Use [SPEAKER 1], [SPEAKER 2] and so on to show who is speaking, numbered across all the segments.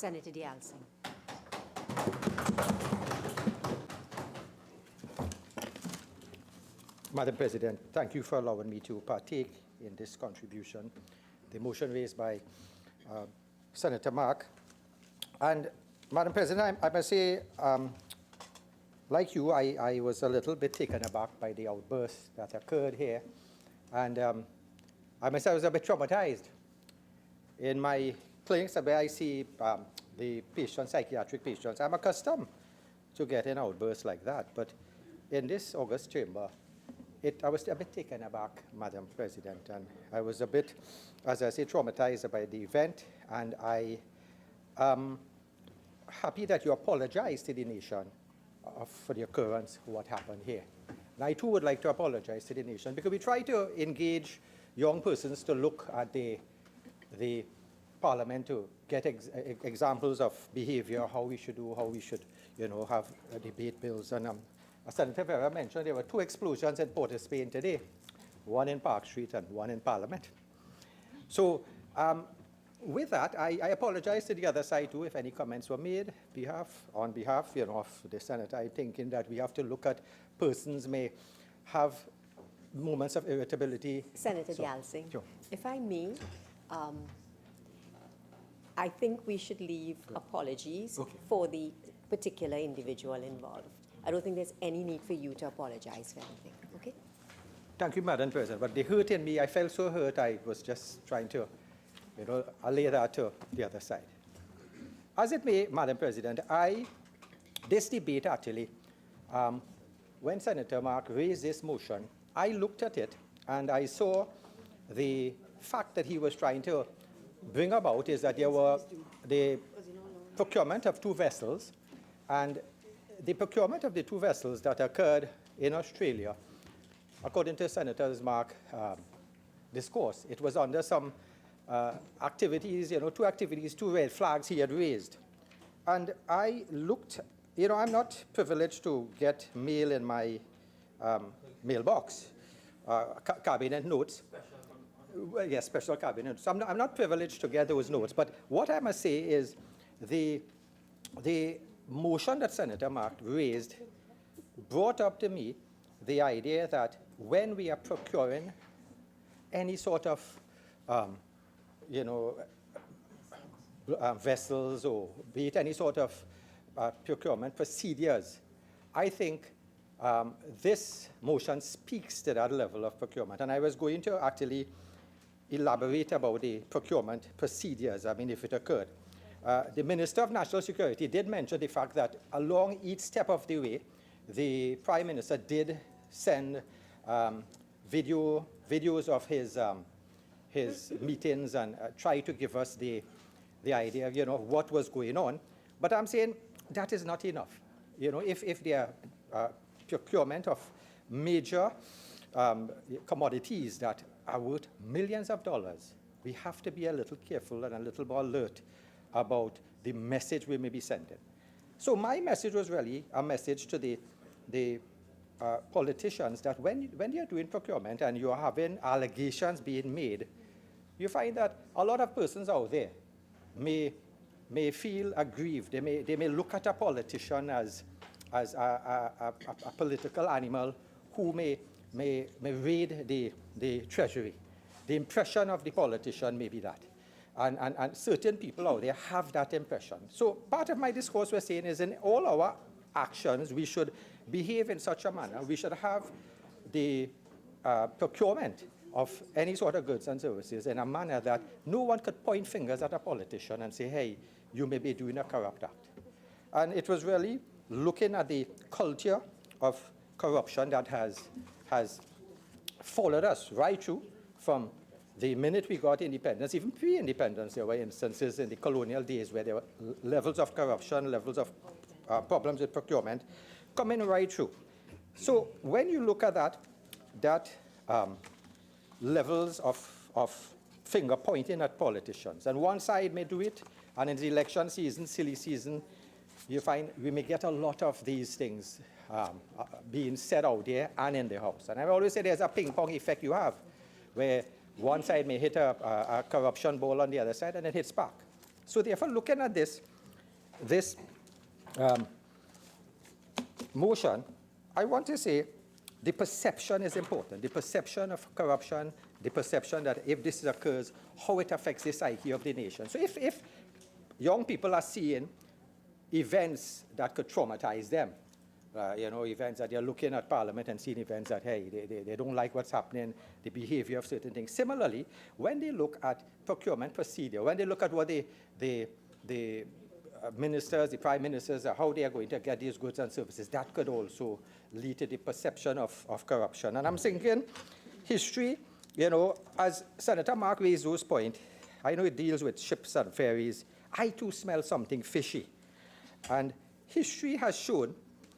[SPEAKER 1] Senator Deyalsingh.
[SPEAKER 2] Madam President, thank you for allowing me to partake in this contribution. The motion raised by Senator Mark. And Madam President, I must say, like you, I was a little bit taken aback by the outburst that occurred here. And I must say I was a bit traumatized. In my clinics where I see the patients, psychiatric patients, I'm accustomed to getting outbursts like that. But in this august chamber, I was a bit taken aback, Madam President, and I was a bit, as I say, traumatized by the event, and I am happy that you apologized to the nation for the occurrence of what happened here. And I too would like to apologize to the nation, because we try to engage young persons to look at the Parliament to get examples of behavior, how we should do, how we should, have debate bills. And as Senator Varma mentioned, there were 2 explosions in Port of Spain today, one in Park Street and one in Parliament. So with that, I apologize to the other side too if any comments were made on behalf of the Senator. I'm thinking that we have to look at persons may have moments of irritability.
[SPEAKER 1] Senator Deyalsingh,
[SPEAKER 2] sure.
[SPEAKER 1] If I may, I think we should leave apologies for the particular individual involved. I don't think there's any need for you to apologize for anything, okay?
[SPEAKER 2] Thank you, Madam President. But the hurt in me, I felt so hurt, I was just trying to, allay that to the other side. As it may, Madam President, this debate actually, when Senator Mark raised this motion, I looked at it and I saw the fact that he was trying to bring about is that there were the procurement of 2 vessels, and the procurement of the 2 vessels that occurred in Australia, according to Senator Mark's discourse, it was under some activities, 2 activities, 2 red flags he had raised. And I looked, I'm not privileged to get mail in my mailbox, cabinet notes. Well, yes, special cabinet. So I'm not privileged to get those notes. But what I must say is the motion that Senator Mark raised brought up to me the idea that when we are procuring any sort of, vessels or be it any sort of procurement procedures, I think this motion speaks to that level of procurement. And I was going to actually elaborate about the procurement procedures, if it occurred. The Minister of National Security did mention the fact that along each step of the way, the Prime Minister did send videos of his meetings and try to give us the idea of, what was going on. But I'm saying that is not enough. If there are procurement of major commodities that are worth millions of dollars, we have to be a little careful and a little more alert about the message we may be sending. So my message was really a message to the politicians that when you're doing procurement and you're having allegations being made, you find that a lot of persons out there may feel aggrieved. They may look at a politician as a political animal who may raid the treasury. The impression of the politician may be that. And certain people out there have that impression. So part of my discourse was saying is in all our actions, we should behave in such a manner. We should have the procurement of any sort of goods and services in a manner that no one could point fingers at a politician and say, hey, you may be doing a corrupt act. And it was really looking at the culture of corruption that has followed us right through from the minute we got independence. Even pre-independence, there were instances in the colonial days where there were levels of corruption, levels of problems with procurement coming right through. So when you look at that levels of finger pointing at politicians, and one side may do it, and in the election season, silly season, you find we may get a lot of these things being said out there and in the House. And I always say there's a ping-pong effect you have, where one side may hit a corruption ball on the other side, and it hits back. So therefore, looking at this, this motion, I want to say the perception is important. The perception of corruption, the perception that if this occurs, how it affects the psyche of the nation. So if young people are seeing events that could traumatize them, events that they're looking at Parliament and seeing events that, hey, they don't like what's happening, the behavior of certain things. Similarly, when they look at procurement procedure, when they look at what the ministers, the prime ministers, how they are going to get these goods and services, that could also lead to the perception of corruption. And I'm thinking history, as Senator Mark raised those points, I know it deals with ships and ferries. I too smell something fishy. And history has shown,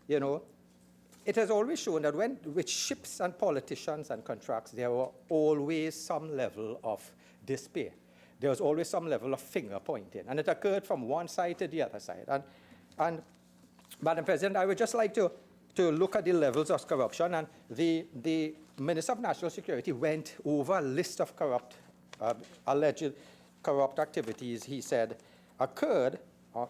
[SPEAKER 2] it has always shown that with ships and politicians and contracts, there were always some level of despair. There was always some level of finger pointing. And it occurred from one side to the other side. And Madam President, I would just like to look at the levels of corruption. And the Minister of National Security went over a list of alleged corrupt activities, he said, occurred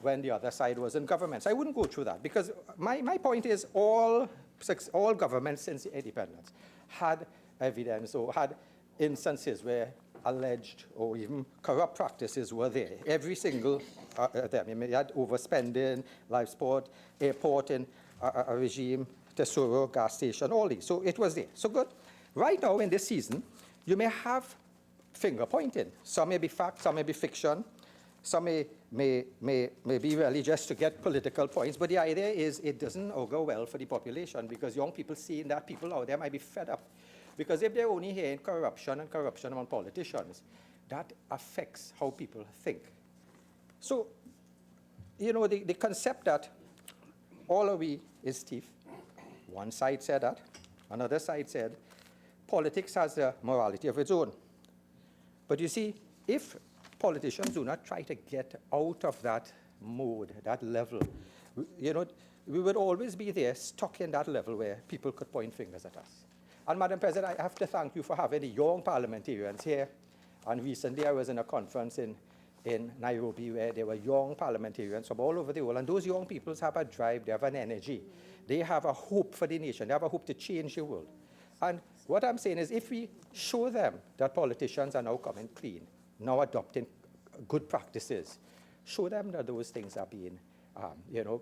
[SPEAKER 2] when the other side was in government. So I wouldn't go through that, because my point is all governments since independence had evidence or had instances where alleged or even corrupt practices were there. Every single them. You had overspending, live sport, airport in a regime, Tesoro, gas station, all these. So it was there. So good. Right now in this season, you may have finger pointing. Some may be fact, some may be fiction. Some may be really just to get political points, but the idea is it doesn't augur well for the population, because young people seeing that people out there might be fed up. Because if they're only hearing corruption and corruption among politicians, that affects how people think. So, the concept that all of we is thief, one side said that, another side said politics has a morality of its own. But you see, if politicians do not try to get out of that mode, that level, we would always be there, stuck in that level where people could point fingers at us. And Madam President, I have to thank you for having the young parliamentarians here. And recently I was in a conference in Nairobi where there were young parliamentarians from all over the world. And those young people have a drive, they have an energy. They have a hope for the nation. They have a hope to change the world. And what I'm saying is, if we show them that politicians are now coming clean, now adopting good practices, show them that those things are being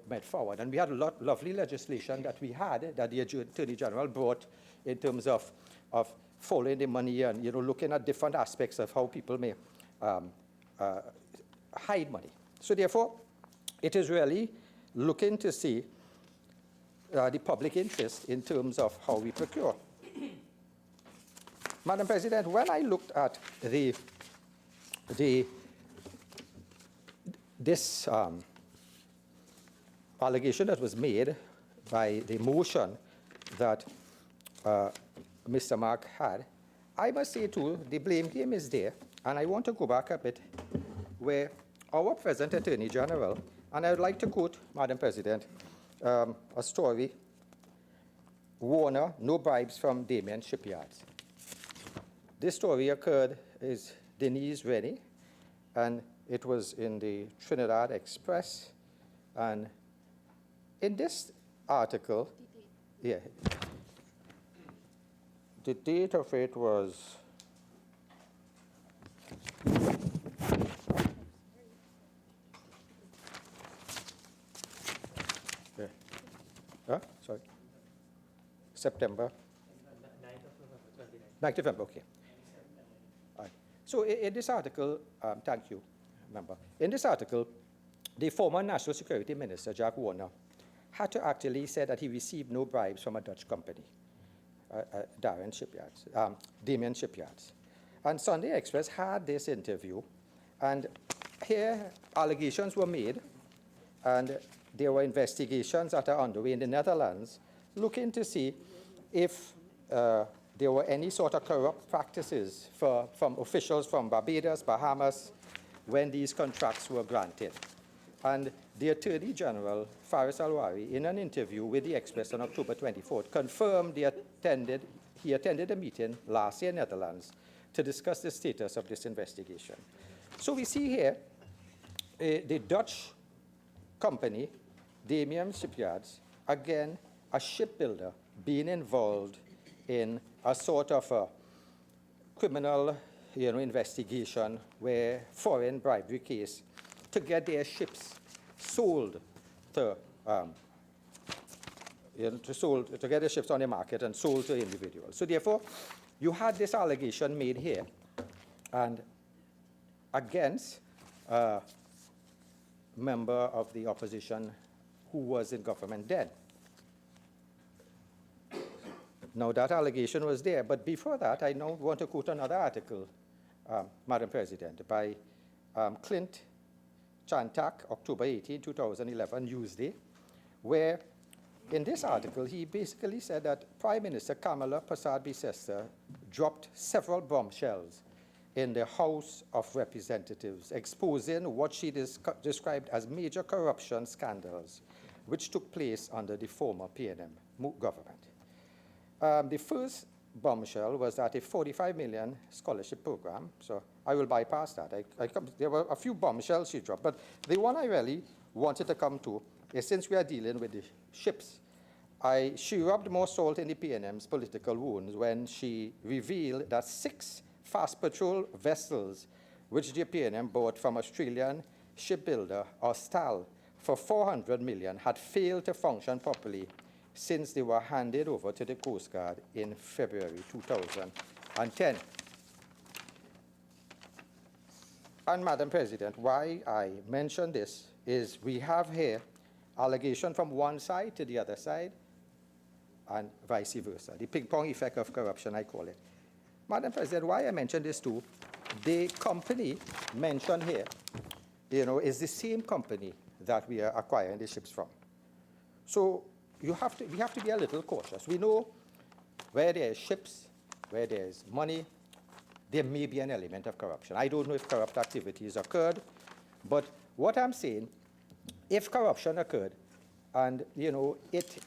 [SPEAKER 2] met forward. And we had a lot lovely legislation that we had, that the Attorney General brought in terms of following the money and looking at different aspects of how people may hide money. So therefore, it is really looking to see the public interest in terms of how we procure. Madam President, when I looked at this allegation that was made by the motion that Mr. Mark had, I must say too, the blame game is there, and I want to go back a bit where our present Attorney General, and I would like to quote, Madam President, a story, Warner, no bribes from Damien Shipyards. This story is Denise Rennie, and it was in the Trinidad Express. And in this article, the date of it was September. 9th of November, okay. All right. So in this article, thank you, member. In this article, the former National Security Minister, Jack Warner, had to actually say that he received no bribes from a Dutch company, Damien Shipyards. And Sunday Express had this interview, and here allegations were made, and there were investigations that are underway in the Netherlands looking to see if there were any sort of corrupt practices from officials from Barbados, Bahamas, when these contracts were granted. And the Attorney General, Faris Alwari, in an interview with the Express on October 24th, confirmed he attended a meeting last year in Netherlands to discuss the status of this investigation. So we see here the Dutch company, Damien Shipyards, again, a shipbuilder being involved in a sort of a criminal investigation where foreign bribery case to get their ships sold to, to get their ships on the market and sold to individuals. So therefore, you had this allegation made here and against a member of the opposition who was in government then. Now, that allegation was there, but before that, I now want to quote another article, Madam President, by Clint Chantak, October 18, 2011, Newsday, where in this article, he basically said that Prime Minister Kamala Persad-Bissessar dropped several bombshells in the House of Representatives, exposing what she described as major corruption scandals, which took place under the former PNM government. The first bombshell was that a 45 million scholarship program, so I will bypass that. There were a few bombshells she dropped, but the one I really wanted to come to is, since we are dealing with the ships, she rubbed more salt in the PNM's political wounds when she revealed that 6 fast patrol vessels, which the PNM bought from Australian shipbuilder Austal for $400 million, had failed to function properly since they were handed over to the Coast Guard in February 2010. And Madam President, why I mention this is we have here allegation from one side to the other side and vice versa. The ping-pong effect of corruption, I call it. Madam President, why I mention this too, the company mentioned here, is the same company that we are acquiring the ships from. So we have to be a little cautious. We know where there is ships, where there is money, there may be an element of corruption. I don't know if corrupt activities occurred, but what I'm saying, if corruption occurred, and it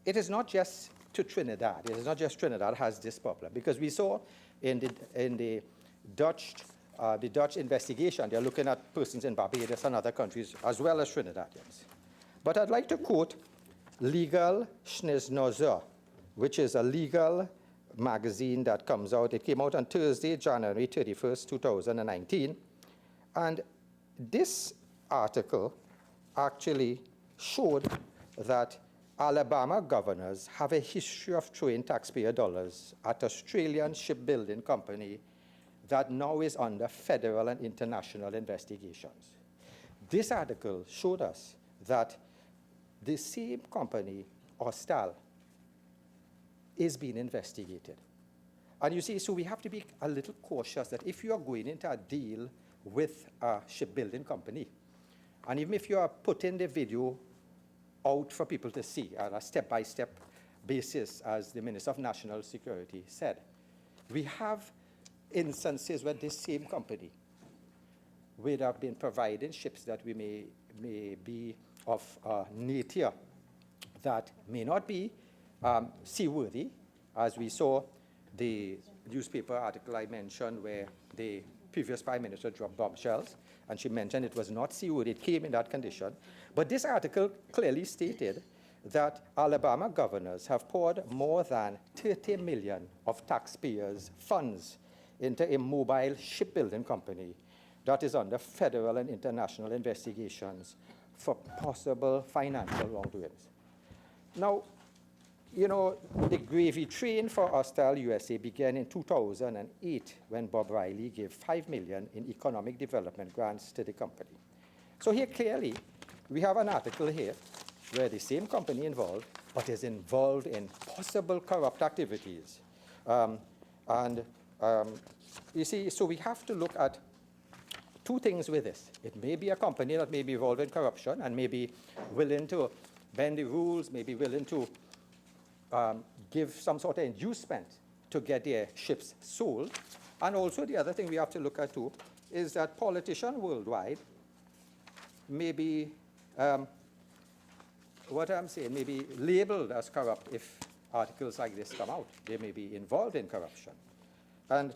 [SPEAKER 2] is not just to Trinidad. It is not just Trinidad has this problem, because we saw in the Dutch investigation, they're looking at persons in Barbados and other countries as well as Trinidadians. But I'd like to quote Legal Schniznozor, which is a legal magazine that comes out. It came out on Thursday, January 31st, 2019. And this article actually showed that Alabama governors have a history of throwing taxpayer dollars at Australian shipbuilding company that now is under federal and international investigations. This article showed us that the same company, Austal, is being investigated. And you see, so we have to be a little cautious that if you are going into a deal with a shipbuilding company, and even if you are putting the video out for people to see on a step-by-step basis, as the Minister of National Security said, we have instances where this same company would have been providing ships that we may be of nature that may not be seaworthy, as we saw the newspaper article I mentioned where the previous Prime Minister dropped bombshells, and she mentioned it was not seaworthy. It came in that condition. But this article clearly stated that Alabama governors have poured more than $30 million of taxpayers' funds into a mobile shipbuilding company that is under federal and international investigations for possible financial wrongdoings. Now, the gravy train for Austal USA began in 2008 when Bob Riley gave $5 million in economic development grants to the company. So here clearly, we have an article here where the same company involved, but is involved in possible corrupt activities. You see, so we have to look at two things with this. It may be a company that may be involved in corruption and may be willing to bend the rules, may be willing to give some sort of inducement to get their ships sold. And also the other thing we have to look at too is that politicians worldwide may be, what I'm saying, may be labeled as corrupt if articles like this come out. They may be involved in corruption. And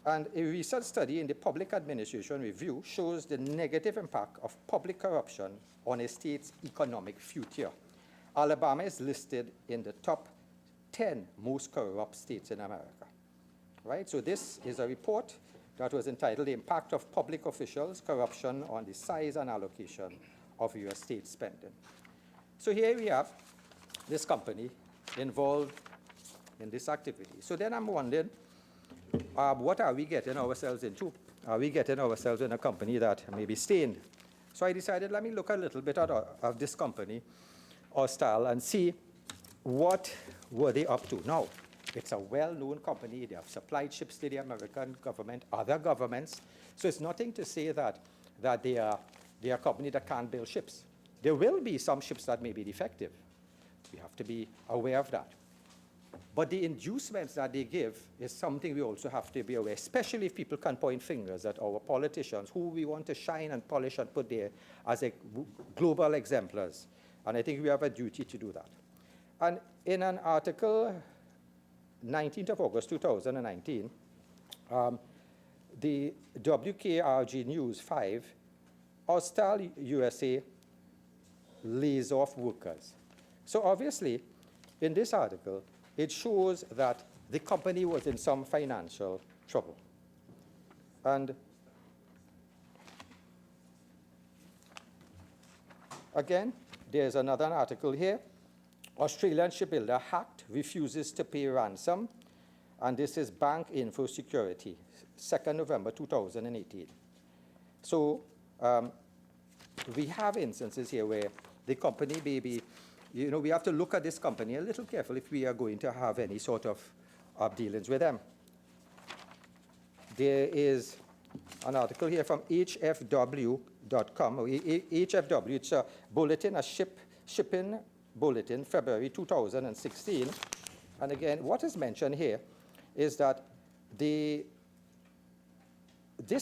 [SPEAKER 2] And a recent study in the Public Administration Review shows the negative impact of public corruption on a state's economic future. Alabama is listed in the top 10 most corrupt states in America. Right? So this is a report that was entitled The Impact of Public Officials' Corruption on the Size and Allocation of U.S. State Spending. So here we have this company involved in this activity. So then I'm wondering, what are we getting ourselves into? Are we getting ourselves in a company that may be stained? So I decided, let me look a little bit at this company, Austal, and see what were they up to. Now, it's a well-known company. They have supplied ships to the American government, other governments. So it's nothing to say that they are a company that can't build ships. There will be some ships that may be defective. We have to be aware of that. But the inducements that they give is something we also have to be aware, especially if people can point fingers at our politicians, who we want to shine and polish and put there as global exemplars. And I think we have a duty to do that. And in an article, 19th of August 2019, the WKRG News 5, Austal USA lays off workers. So obviously, in this article, it shows that the company was in some financial trouble. And again, there's another article here. Australian shipbuilder hacked, refuses to pay ransom. And this is Bank Info Security, 2nd November 2018. So we have instances here where the company may be, we have to look at this company a little careful if we are going to have any sort of dealings with them. There is an article here from hfw.com. HFW, it's a bulletin, shipping bulletin, February 2016. And again, what is mentioned here is that this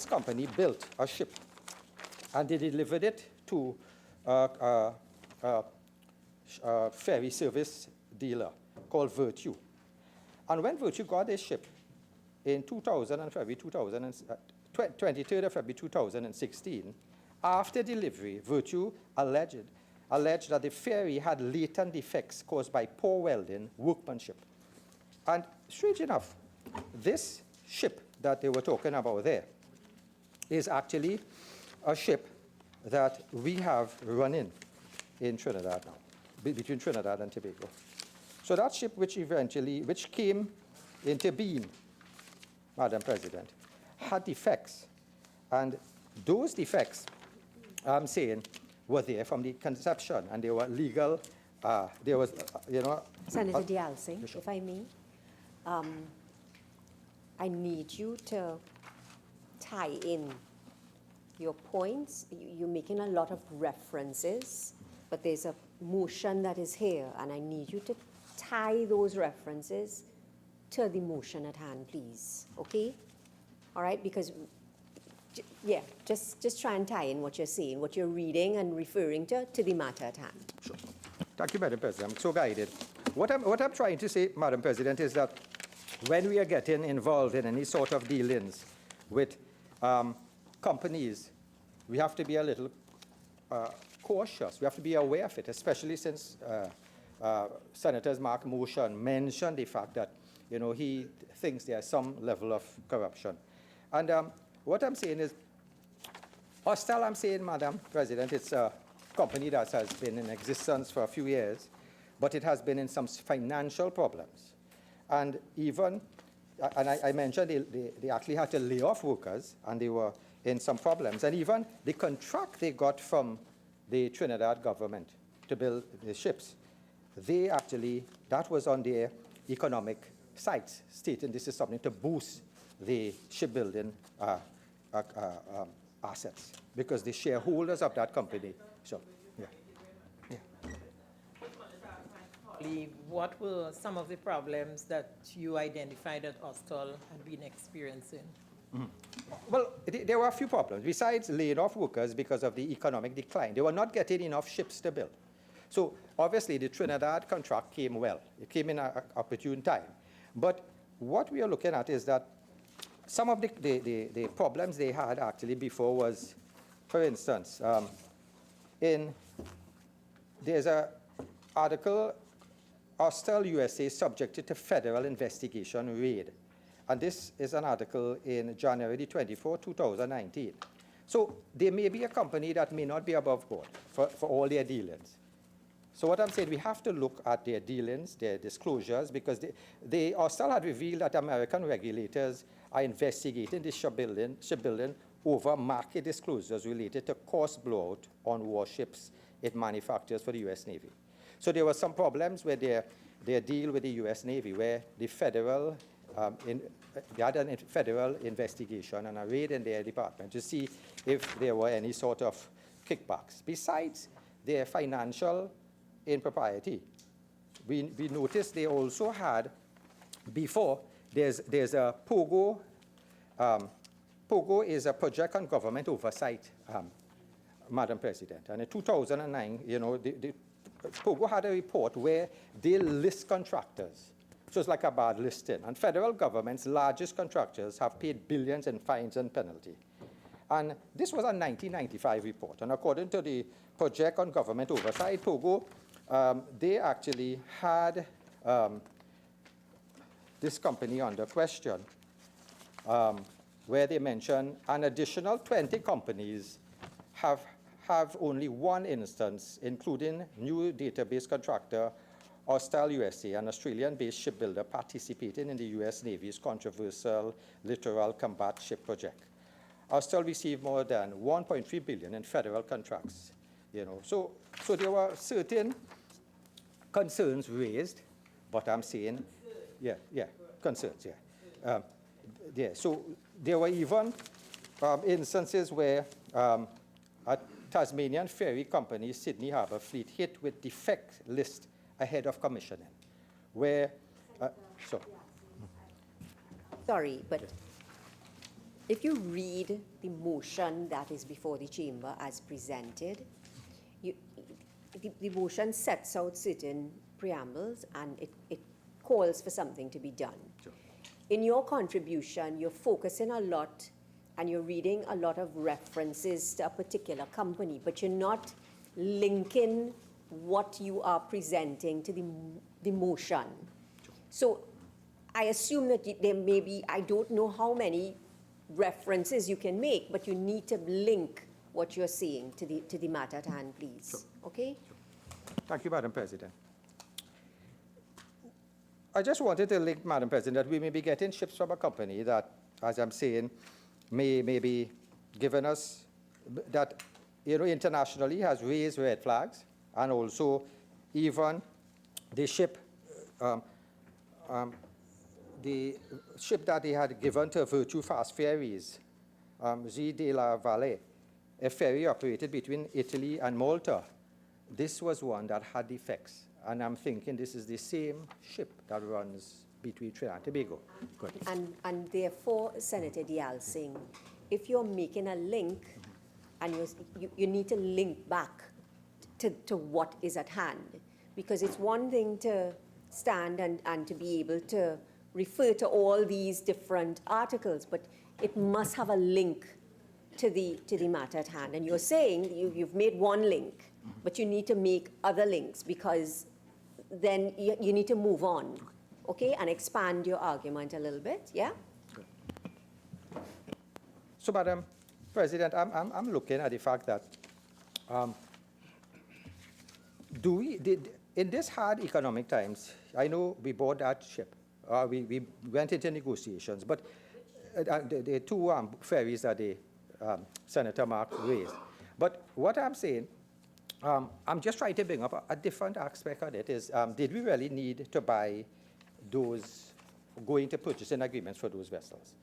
[SPEAKER 2] company built a ship and they delivered it to a ferry service dealer called Virtue. And when Virtue got this ship in 23rd of February 2016, after delivery, Virtue alleged that the ferry had latent defects caused by poor welding, workmanship. And strange enough, this ship that they were talking about there is actually a ship that we have running in Trinidad now, between Trinidad and Tobago. So that ship which came into being, Madam President, had defects. And those defects, I'm saying, were there from the conception, and they were legal. There was,
[SPEAKER 1] Senator Deyalsingh, if I may, I need you to tie in your points. You're making a lot of references, but there's a motion that is here, and I need you to tie those references to the motion at hand, please. Okay? All right? Because, yeah, just try and tie in what you're saying, what you're reading and referring to the matter at hand.
[SPEAKER 2] Sure. Thank you, Madam President. I'm so guided. What I'm trying to say, Madam President, is that when we are getting involved in any sort of dealings with companies, we have to be a little cautious. We have to be aware of it, especially since Senator Mark Motion mentioned the fact that, he thinks there's some level of corruption. And what I'm saying is, Austal, I'm saying, Madam President, it's a company that has been in existence for a few years, but it has been in some financial problems. And even, and I mentioned they actually had to lay off workers, and they were in some problems. And even the contract they got from the Trinidad government to build the ships, that was on their economic sites, stating this is something to boost the shipbuilding assets, because the shareholders of that company. So, yeah.
[SPEAKER 3] What were some of the problems that you identified that Austal had been experiencing?
[SPEAKER 2] Mm-hmm. Well, there were a few problems. Besides laying off workers because of the economic decline, they were not getting enough ships to build. So obviously the Trinidad contract came well. It came in an opportune time. But what we are looking at is that some of the problems they had actually before was, for instance, there's an article, Austal USA subjected to federal investigation raid. And this is an article in January 24, 2019. So there may be a company that may not be above board for all their dealings. So what I'm saying, we have to look at their dealings, their disclosures, because they Austal had revealed that American regulators are investigating the shipbuilding over market disclosures related to cost blowout on warships it manufactures for the U.S. Navy. So there were some problems with their deal with the U.S. Navy, where the federal, they had a federal investigation and a raid in their department to see if there were any sort of kickbacks. Besides their financial impropriety, we noticed they also had, before, there's a POGO. POGO is a project on government oversight, Madam President. And in 2009, you know, POGO had a report where they list contractors. So it's like a bad listing. And federal government's largest contractors have paid billions in fines and penalty. And this was a 1995 report. And according to the project on government oversight, POGO, they actually had this company under question, where they mention an additional 20 companies have only one instance, including new database contractor Austal USA, an Australian-based shipbuilder participating in the U.S. Navy's controversial littoral combat ship project. Austal received more than $1.3 billion in federal contracts. You know, so there were certain concerns raised, but I'm saying, concerns, yeah. So there were even instances where a Tasmanian ferry company, Sydney Harbour Fleet, hit with defect list ahead of commissioning, where,
[SPEAKER 1] Sorry, but if you read the motion that is before the chamber as presented, the motion sets out certain preambles and it calls for something to be done.
[SPEAKER 2] Sure.
[SPEAKER 1] In your contribution, you're focusing a lot and you're reading a lot of references to a particular company, but you're not linking what you are presenting to the motion.
[SPEAKER 2] Sure.
[SPEAKER 1] So I assume that there may be, I don't know how many references you can make, but you need to link what you're saying to the matter at hand, please.
[SPEAKER 2] Sure.
[SPEAKER 1] Okay?
[SPEAKER 2] Sure. Thank you, Madam President. I just wanted to link, Madam President, that we may be getting ships from a company that, as I'm saying, may be giving us, that, you know, internationally has raised red flags, and also even the ship that they had given to Virtue Fast Ferries, G de la Valle, a ferry operated between Italy and Malta. This was one that had defects, and I'm thinking this is the same ship that runs between Trinidad and Tobago. Good.
[SPEAKER 1] And therefore, Senator Deyalsingh, if you're making a link, and you need to link back to what is at hand, because it's one thing to stand and to be able to refer to all these different articles, but it must have a link to the matter at hand. And you're saying you've made one link, but you need to make other links, because then you need to move on, okay, and expand your argument a little bit, yeah?
[SPEAKER 2] Good. So, Madam President, I'm looking at the fact that in this hard economic times, I know we bought that ship. We went into negotiations, but the two ferries that Senator Mark raised. But what I'm saying, I'm just trying to bring up a different aspect of it is, did we really need to buy those, go into purchasing agreements for those vessels?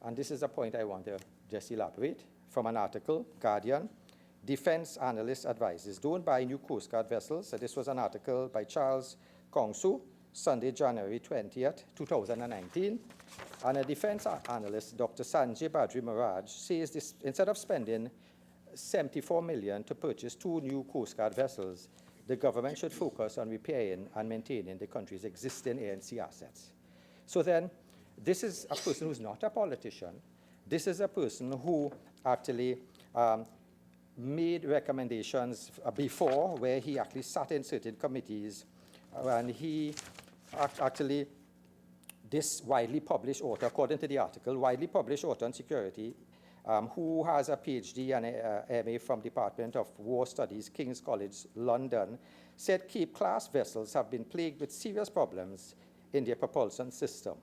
[SPEAKER 2] And this is a point I want to just elaborate from an article, Guardian. Defense analyst advises, don't buy new Coast Guard vessels. So this was an article by Charles Kongsu, Sunday, January 20th, 2019. And a defense analyst, Dr. Sanjay Badri Maharaj, says this, instead of spending $74 million to purchase 2 new Coast Guard vessels, the government should focus on repairing and maintaining the country's existing ANC assets. So then, this is a person who's not a politician. This is a person who actually made recommendations before, where he actually sat in certain committees, and he actually, this widely published author, according to the article, widely published author on security, who has a PhD and a MA from Department of War Studies, King's College, London, said Cape-class vessels have been plagued with serious problems in their propulsion system.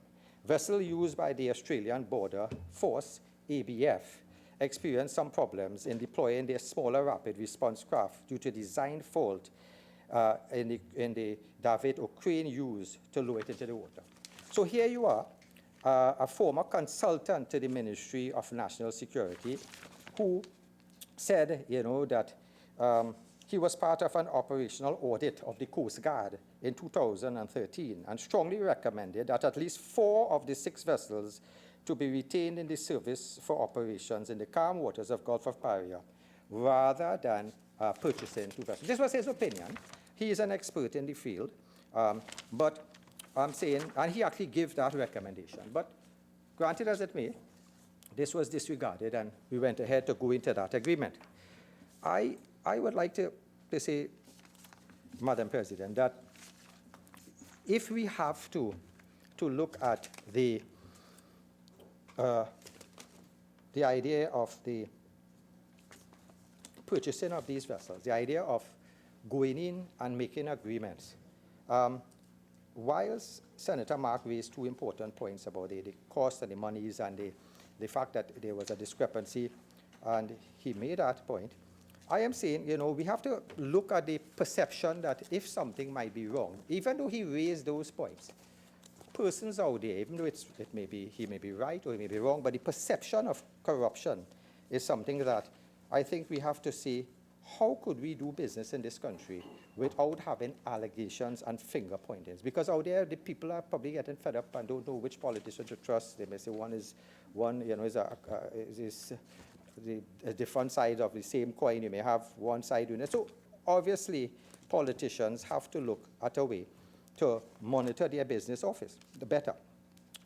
[SPEAKER 2] Vessels used by the Australian Border Force, ABF, experienced some problems in deploying their smaller rapid response craft due to design fault in the davit or crane used to lower it into the water. So here you are, a former consultant to the Ministry of National Security, who said, that he was part of an operational audit of the Coast Guard in 2013 and strongly recommended that at least 4 of the 6 vessels to be retained in the service for operations in the calm waters of Gulf of Paria rather than purchasing 2 vessels. This was his opinion. He is an expert in the field, but I'm saying, and he actually gave that recommendation. But granted as it may, this was disregarded, and we went ahead to go into that agreement. I would like to say, Madam President, that if we have to look at the idea of the purchasing of these vessels, the idea of going in and making agreements, whilst Senator Mark raised 2 important points about the cost and the monies and the fact that there was a discrepancy, and he made that point, I am saying, we have to look at the perception that if something might be wrong, even though he raised those points, persons out there, even though he may be right or he may be wrong, but the perception of corruption is something that I think we have to see, how could we do business in this country without having allegations and finger pointings? Because out there, the people are probably getting fed up and don't know which politician to trust. They may say is a different side of the same coin. You may have one side doing it. So obviously, politicians have to look at a way to monitor their business office the better.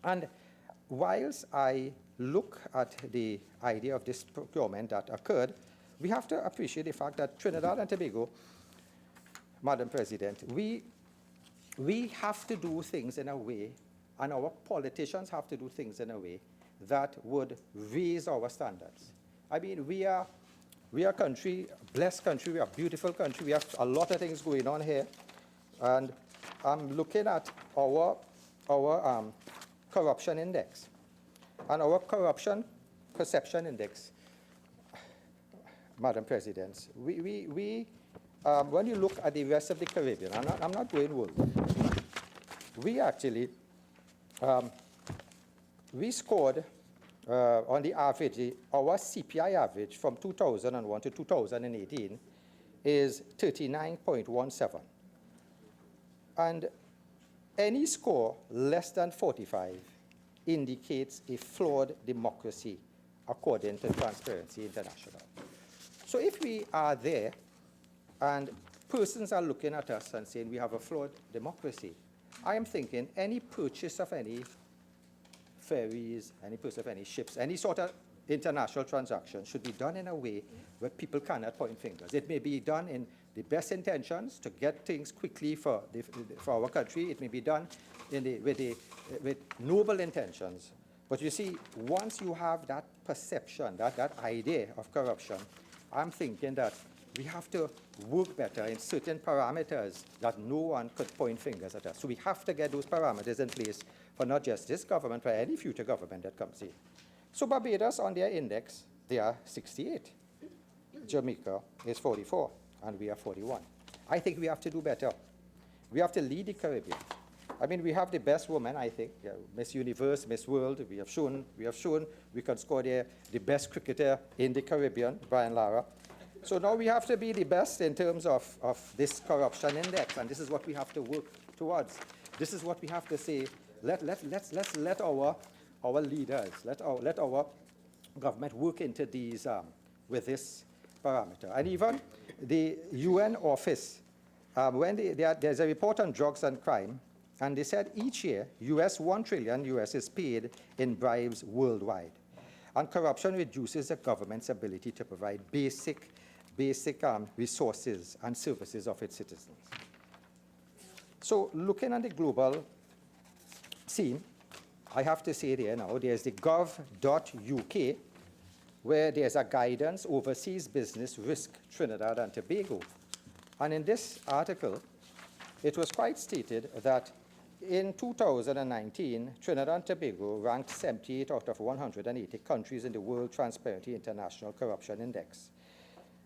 [SPEAKER 2] And whilst I look at the idea of this procurement that occurred, we have to appreciate the fact that Trinidad and Tobago, Madam President, we have to do things in a way, and our politicians have to do things in a way that would raise our standards. I mean, we are a country, a blessed country, we are a beautiful country, we have a lot of things going on here, and I'm looking at our corruption index. And our corruption perception index, Madam President, when you look at the rest of the Caribbean, I'm not going world, we actually, we scored on the average, our CPI average from 2001 to 2018 is 39.17. And any score less than 45 indicates a flawed democracy, according to Transparency International. So if we are there and persons are looking at us and saying we have a flawed democracy, I am thinking any purchase of any ferries, any purchase of any ships, any sort of international transaction should be done in a way where people cannot point fingers. It may be done in the best intentions to get things quickly for our country. It may be done with noble intentions. But you see, once you have that perception, that idea of corruption, I'm thinking that we have to work better in certain parameters that no one could point fingers at us. So we have to get those parameters in place for not just this government, but any future government that comes in. So Barbados, on their index, they are 68. Jamaica is 44, and we are 41. I think we have to do better. We have to lead the Caribbean. I mean, we have the best women, I think. Yeah, Miss Universe, Miss World. We have shown we can score there. The best cricketer in the Caribbean, Brian Lara. So now we have to be the best in terms of this corruption index, and this is what we have to work towards. This is what we have to say. Let's let our leaders, let our government work into these with this parameter. And even the UN office, when there's a report on drugs and crime, And they said each year, $1 trillion is paid in bribes worldwide. And corruption reduces the government's ability to provide basic resources and services of its citizens. So looking at the global scene, I have to say there now, there's the gov.uk, where there's a guidance overseas business risk Trinidad and Tobago. And in this article, it was quite stated that in 2019, Trinidad and Tobago ranked 78 out of 180 countries in the World Transparency International Corruption Index.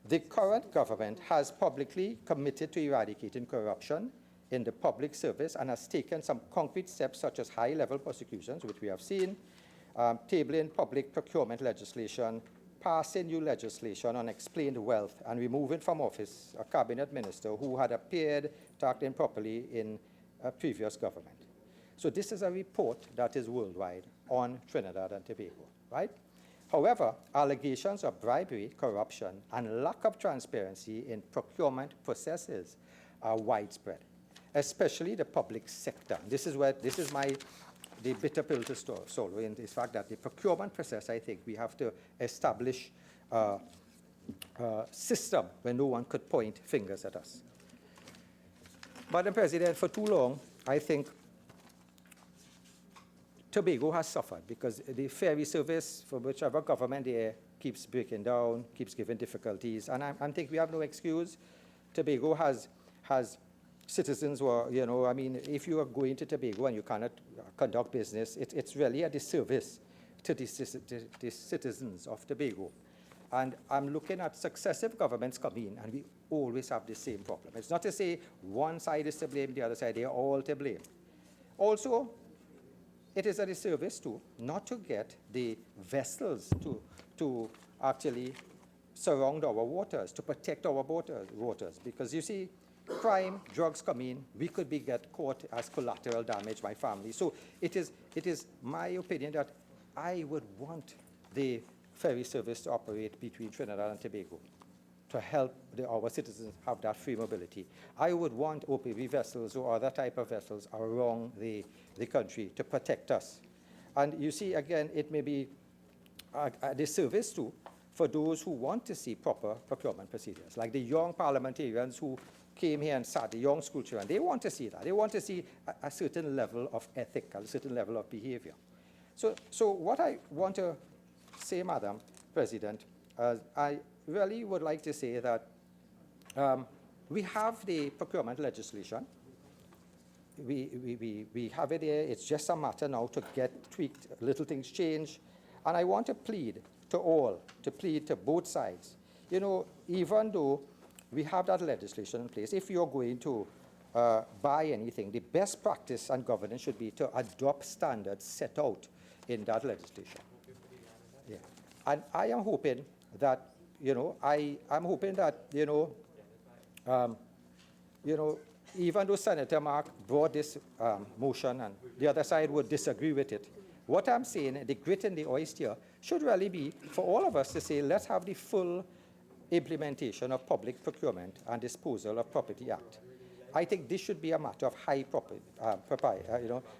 [SPEAKER 2] The current government has publicly committed to eradicating corruption in the public service and has taken some concrete steps such as high-level prosecutions, which we have seen, tabling public procurement legislation, passing new legislation on explained wealth, and removing from office a cabinet minister who had appeared to act improperly in a previous government. So this is a report that is worldwide on Trinidad and Tobago, right? However, allegations of bribery, corruption, and lack of transparency in procurement processes are widespread, especially the public sector. This is the bitter pill to swallow in this fact that the procurement process, I think we have to establish a system where no one could point fingers at us. Madam President, for too long, I think Tobago has suffered because the ferry service for whichever government there keeps breaking down, keeps giving difficulties, and I think we have no excuse. Tobago has citizens who are, I mean, if you are going to Tobago and you cannot conduct business, it's really a disservice to the citizens of Tobago. And I'm looking at successive governments come in, and we always have the same problem. It's not to say one side is to blame, the other side, they are all to blame. Also, it is a disservice too not to get the vessels to actually surround our waters, to protect our waters. Because you see, crime, drugs come in, we could get caught as collateral damage, my family. So it is my opinion that I would want the ferry service to operate between Trinidad and Tobago to help our citizens have that free mobility. I would want OPV vessels or other type of vessels around the country to protect us. And you see, again, it may be a disservice too for those who want to see proper procurement procedures, like the young parliamentarians who came here and sat, the young school children. They want to see that. They want to see a certain level of ethic, a certain level of behavior. So what I want to say, Madam President, I really would like to say that we have the procurement legislation. We have it there. It's just a matter now to get tweaked, little things change. And I want to plead to all, to plead to both sides. Even though we have that legislation in place, if you're going to buy anything, the best practice and governance should be to adopt standards set out in that legislation. Yeah. And I am hoping that, I'm hoping that, even though Senator Mark brought this motion and the other side would disagree with it, what I'm saying, the grit in the oyster should really be for all of us to say, let's have the full implementation of Public Procurement and Disposal of Property Act. I think this should be a matter of high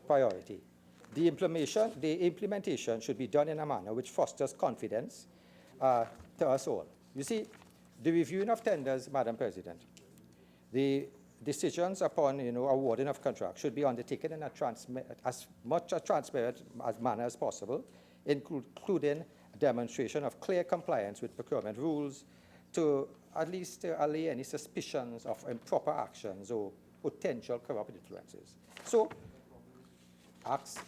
[SPEAKER 2] priority. The implementation should be done in a manner which fosters confidence to us all. You see, the reviewing of tenders, Madam President, the decisions upon awarding of contracts should be undertaken in as much a transparent manner as possible, including demonstration of clear compliance with procurement rules to at least allay any suspicions of improper actions or potential corrupt influences. So,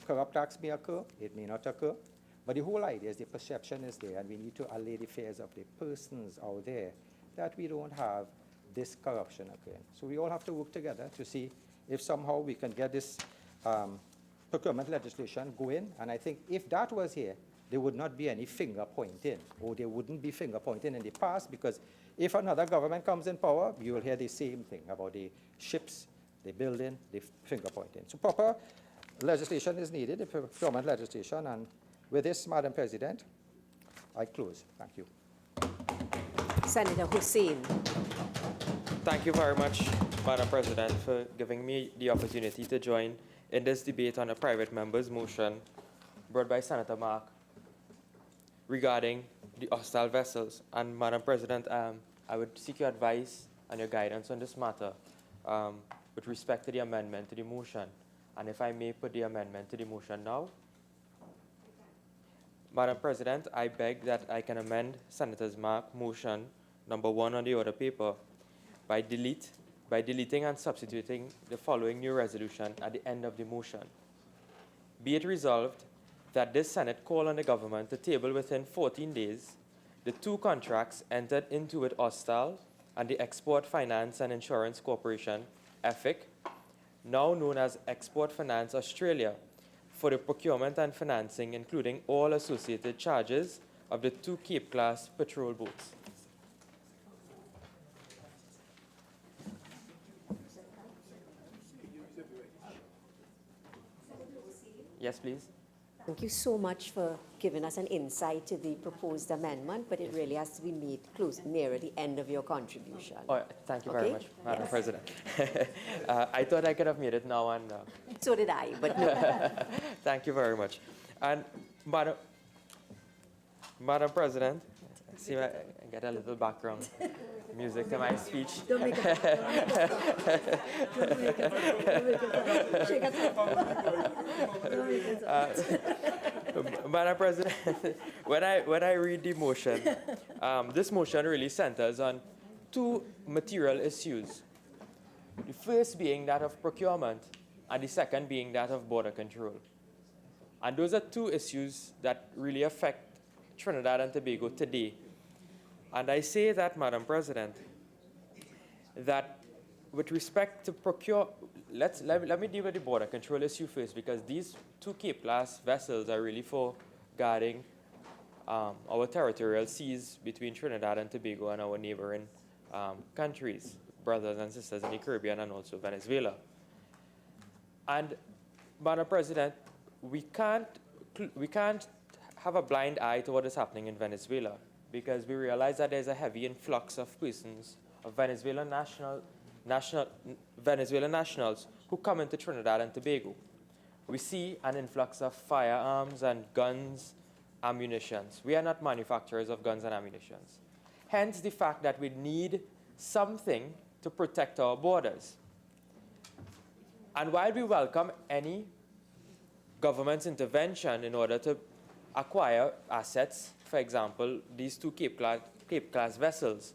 [SPEAKER 2] corrupt acts may occur, it may not occur, but the whole idea is the perception is there, and we need to allay the fears of the persons out there that we don't have this corruption occurring. So we all have to work together to see if somehow we can get this procurement legislation going, and I think if that was here, there would not be any finger pointing, or there wouldn't be finger pointing in the past, because if another government comes in power, you will hear the same thing about the ships, the building, the finger pointing. So proper legislation is needed, the procurement legislation, and with this, Madam President, I close. Thank you.
[SPEAKER 1] Senator Hussain.
[SPEAKER 4] Thank you very much, Madam President, for giving me the opportunity to join in this debate on a private member's motion brought by Senator Mark regarding the Austal vessels. And Madam President, I would seek your advice and your guidance on this matter with respect to the amendment to the motion. And if I may put the amendment to the motion now. Madam President, I beg that I can amend Senator Mark's motion number 1 on the order paper by deleting and substituting the following new resolution at the end of the motion. Be it resolved that this Senate call on the government to table within 14 days the 2 contracts entered into with Austal and the Export Finance and Insurance Corporation, EFIC, now known as Export Finance Australia, for the procurement and financing, including all associated charges of the 2 Cape-class patrol boats. Yes, please.
[SPEAKER 1] Thank you so much for giving us an insight to the proposed amendment, but it really has to be made close, nearer the end of your contribution.
[SPEAKER 4] Oh, thank you very
[SPEAKER 1] Okay?
[SPEAKER 4] much, Madam
[SPEAKER 1] Yes.
[SPEAKER 4] President. I thought I could have made it now, and
[SPEAKER 1] So did I, but no.
[SPEAKER 4] thank you very much. And Madam President, see, I get a little background music to my speech.
[SPEAKER 1] Don't make it. Shake us up.
[SPEAKER 4] Madam President, when I read the motion, this motion really centers on 2 material issues. The first being that of procurement, and the second being that of border control. And those are 2 issues that really affect Trinidad and Tobago today. And I say that, Madam President, that with respect to let me deal with the border control issue first, because these 2 Cape-class vessels are really for guarding our territorial seas between Trinidad and Tobago and our neighboring countries, brothers and sisters in the Caribbean and also Venezuela. And, Madam President, we can't have a blind eye to what is happening in Venezuela, because we realize that there's a heavy influx of persons, of Venezuelan nationals who come into Trinidad and Tobago. We see an influx of firearms and guns, ammunitions. We are not manufacturers of guns and ammunitions. Hence the fact that we need something to protect our borders. And while we welcome any government's intervention in order to acquire assets, for example, these 2 Cape-class vessels,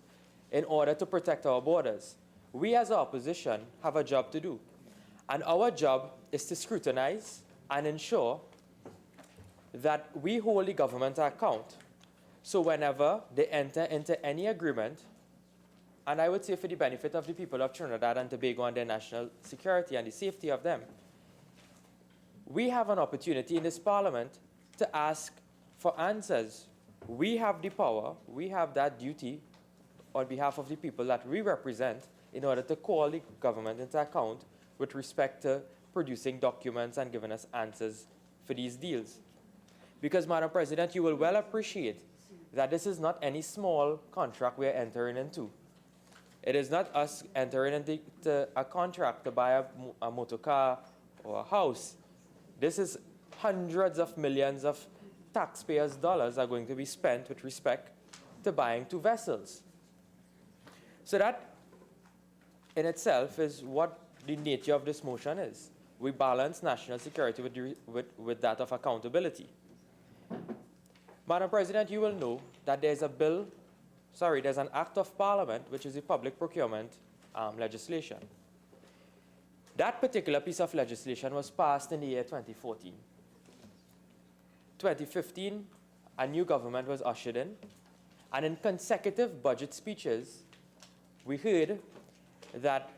[SPEAKER 4] in order to protect our borders, we as opposition have a job to do. And our job is to scrutinize and ensure that we hold the government to account. So whenever they enter into any agreement, and I would say for the benefit of the people of Trinidad and Tobago and their national security and the safety of them, we have an opportunity in this Parliament to ask for answers. We have the power, we have that duty on behalf of the people that we represent in order to call the government into account with respect to producing documents and giving us answers for these deals. Because, Madam President, you will well appreciate that this is not any small contract we are entering into. It is not us entering into a contract to buy a motor car or a house. This is hundreds of millions of taxpayers' dollars are going to be spent with respect to buying 2 vessels. So that in itself is what the nature of this motion is. We balance national security with that of accountability. Madam President, you will know that there's an act of Parliament, which is the public procurement legislation. That particular piece of legislation was passed in the year 2014. 2015, a new government was ushered in, and in consecutive budget speeches, we heard that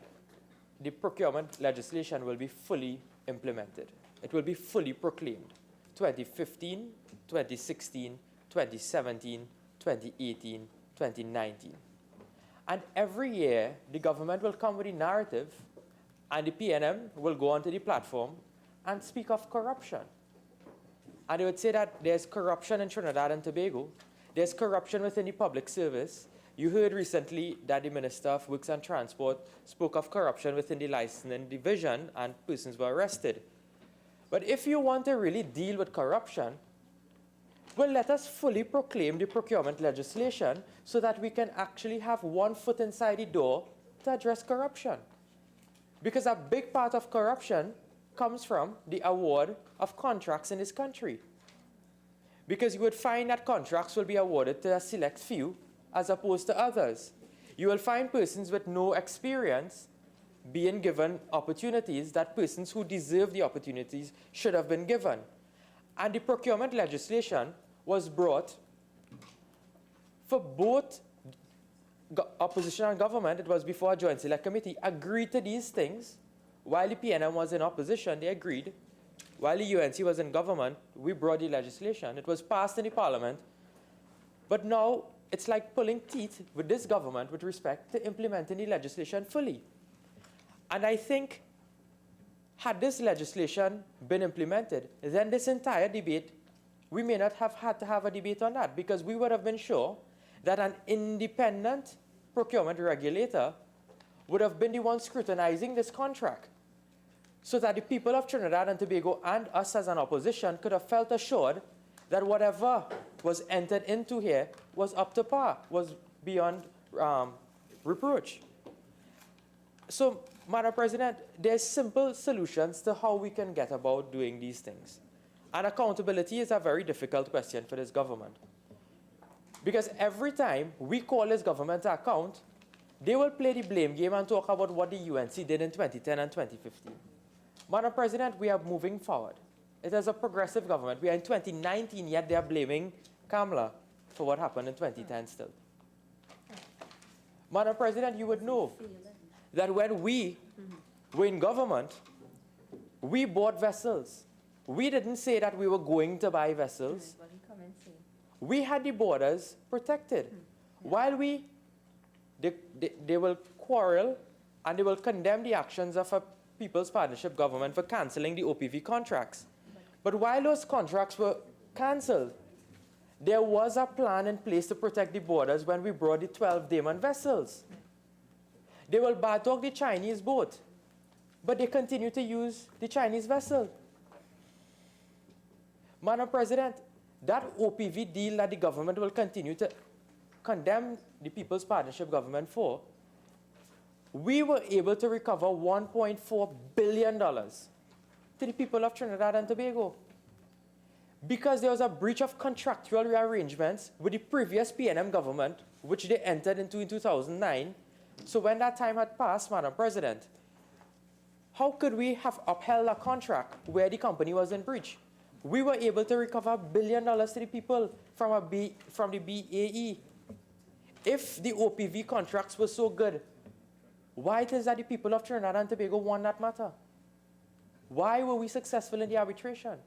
[SPEAKER 4] the procurement legislation will be fully implemented. It will be fully proclaimed. 2015, 2016, 2017, 2018, 2019. And every year, the government will come with a narrative, and the PNM will go onto the platform and speak of corruption. And they would say that there's corruption in Trinidad and Tobago, there's corruption within the public service. You heard recently that the Minister of Works and Transport spoke of corruption within the licensing division and persons were arrested. But if you want to really deal with corruption, well, let us fully proclaim the procurement legislation so that we can actually have one foot inside the door to address corruption. Because a big part of corruption comes from the award of contracts in this country. Because you would find that contracts will be awarded to a select few as opposed to others. You will find persons with no experience being given opportunities that persons who deserve the opportunities should have been given. And the procurement legislation was brought for both opposition and government. It was before a joint select committee agreed to these things. While the PNM was in opposition, they agreed. While the UNC was in government, we brought the legislation. It was passed in the parliament. But now it's like pulling teeth with this government with respect to implementing the legislation fully. And I think had this legislation been implemented, then this entire debate, we may not have had to have a debate on that, because we would have been sure that an independent procurement regulator would have been the one scrutinizing this contract, so that the people of Trinidad and Tobago and us as an opposition could have felt assured that whatever was entered into here was up to par, was beyond reproach. So, Madam President, there's simple solutions to how we can get about doing these things. And accountability is a very difficult question for this government. Because every time we call this government to account, they will play the blame game and talk about what the UNC did in 2010 and 2015. Madam President, we are moving forward. It is a progressive government. We are in 2019, yet they are blaming Kamala for what happened in 2010 still. Madam President, you would know that when we were in government, we bought vessels. We didn't say that we were going to buy vessels. We had the borders protected. While they will quarrel and they will condemn the actions of a People's Partnership government for cancelling the OPV contracts. But while those contracts were cancelled, there was a plan in place to protect the borders when we brought the 12 Daman vessels. They will bad talk the Chinese boat, but they continue to use the Chinese vessel. Madam President, that OPV deal that the government will continue to condemn the People's Partnership government for, we were able to recover $1.4 billion to the people of Trinidad and Tobago, because there was a breach of contractual arrangements with the previous PNM government, which they entered into in 2009. So when that time had passed, Madam President, how could we have upheld a contract where the company was in breach? We were able to recover $1 billion to the people from the BAE. If the OPV contracts were so good, why it is that the people of Trinidad and Tobago won that matter? Why were we successful in the arbitration?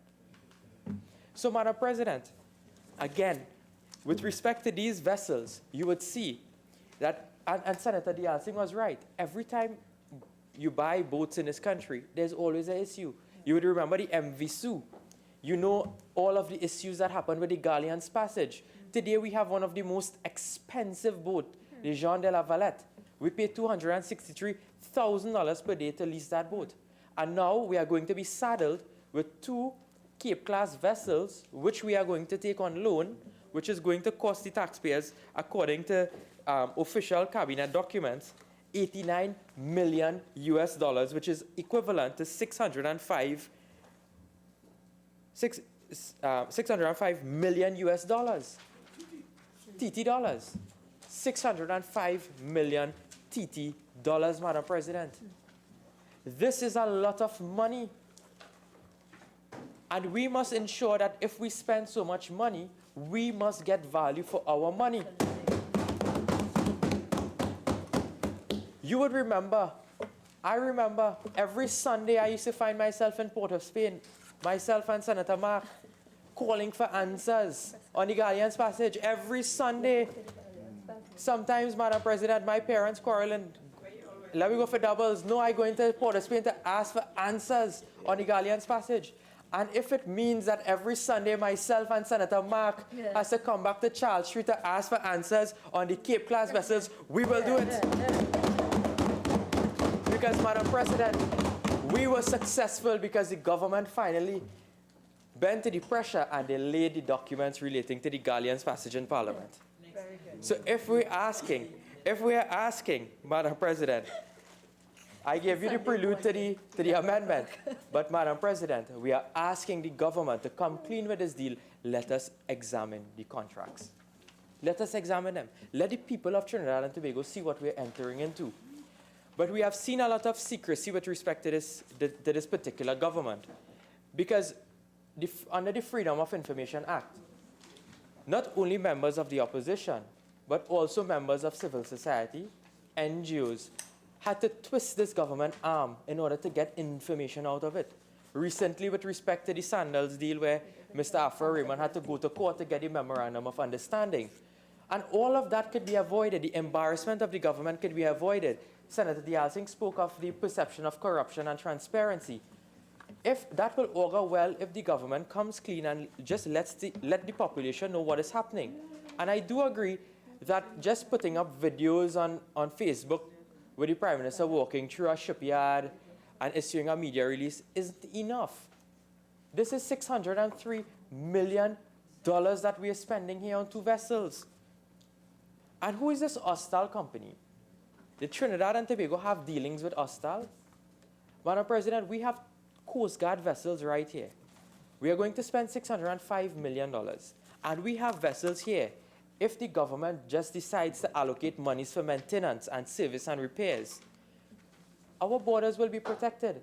[SPEAKER 4] So, Madam President, again, with respect to these vessels, you would see that, and Senator Deyalsingh was right, every time you buy boats in this country, there's always an issue. You would remember the MV Sue. You know all of the issues that happened with the Galleon's Passage. Today we have one of the most expensive boats, the Jean de la Valette. We pay $263,000 per day to lease that boat. And now we are going to be saddled with 2 Cape-class vessels, which we are going to take on loan, which is going to cost the taxpayers, according to official cabinet documents, $89 million, which is equivalent to 605 million US dollars. TT dollars. 605 million TT dollars, Madam President. This is a lot of money. And we must ensure that if we spend so much money, we must get value for our money. You would remember, I remember every Sunday I used to find myself in Port of Spain, myself and Senator Mark, calling for answers on the Galleon's Passage every Sunday. Sometimes, Madam President, my parents quarrel and let me go for doubles. No, I go into Port of Spain to ask for answers on the Galleon's Passage. And if it means that every Sunday myself and Senator Mark has to come back to Charles Street to ask for answers on the Cape-class vessels, we will do it. Because, Madam President, We were successful because the government finally bent to the pressure and they laid the documents relating to the Galleon's passage in Parliament. So if we're asking, Madam President, I gave you the prelude to the amendment, but Madam President, we are asking the government to come clean with this deal. Let us examine the contracts. Let us examine them. Let the people of Trinidad and Tobago see what we're entering into. But we have seen a lot of secrecy with respect to this particular government, because under the Freedom of Information Act, not only members of the opposition, but also members of civil society, NGOs, had to twist this government arm in order to get information out of it. Recently, with respect to the Sandals deal, where Mr. Afra Raymond had to go to court to get a memorandum of understanding. And all of that could be avoided. The embarrassment of the government could be avoided. Senator Deyalsingh spoke of the perception of corruption and transparency. If that will augur well if the government comes clean and just let the population know what is happening. And I do agree that just putting up videos on Facebook with the Prime Minister walking through a shipyard and issuing a media release isn't enough. This is $603 million that we are spending here on 2 vessels. And who is this Austal company? Did Trinidad and Tobago have dealings with Austal? Madam President, we have Coast Guard vessels right here. We are going to spend $605 million. And we have vessels here. If the government just decides to allocate monies for maintenance and service and repairs, our borders will be protected.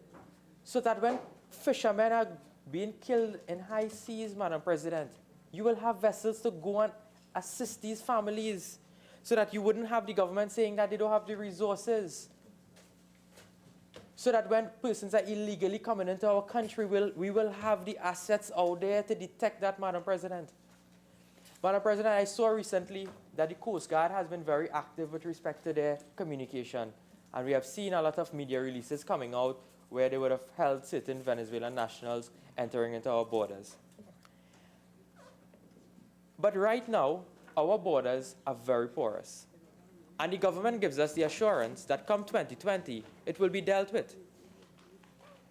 [SPEAKER 4] So that when fishermen are being killed in high seas, Madam President, you will have vessels to go and assist these families, so that you wouldn't have the government saying that they don't have the resources. So that when persons are illegally coming into our country, we will have the assets out there to detect that, Madam President. Madam President, I saw recently that the Coast Guard has been very active with respect to their communication. And we have seen a lot of media releases coming out where they would have held certain Venezuelan nationals entering into our borders. But right now, our borders are very porous. And the government gives us the assurance that come 2020, it will be dealt with.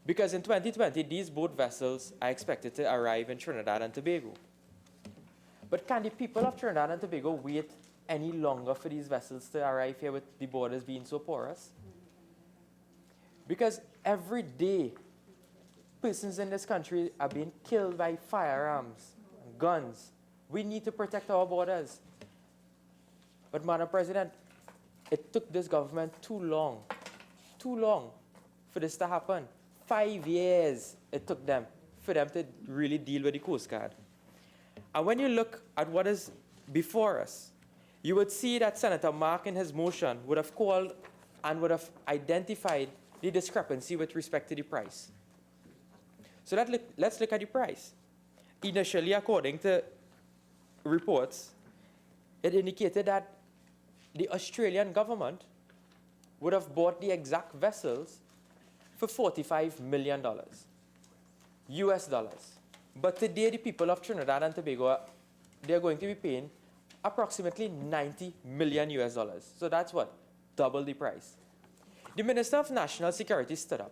[SPEAKER 4] Because in 2020, these boat vessels are expected to arrive in Trinidad and Tobago. But can the people of Trinidad and Tobago wait any longer for these vessels to arrive here with the borders being so porous? Because every day, persons in this country are being killed by firearms and guns. We need to protect our borders. But, Madam President, it took this government too long for this to happen. 5 years it took them for them to really deal with the Coast Guard. And when you look at what is before us, you would see that Senator Mark in his motion would have called and would have identified the discrepancy with respect to the price. So let's look at the price. Initially, according to reports, it indicated that the Australian government would have bought the exact vessels for $45 million, US dollars. But today, the people of Trinidad and Tobago, they're going to be paying approximately $90 million US dollars. So that's what? Double the price. The Minister of National Security stood up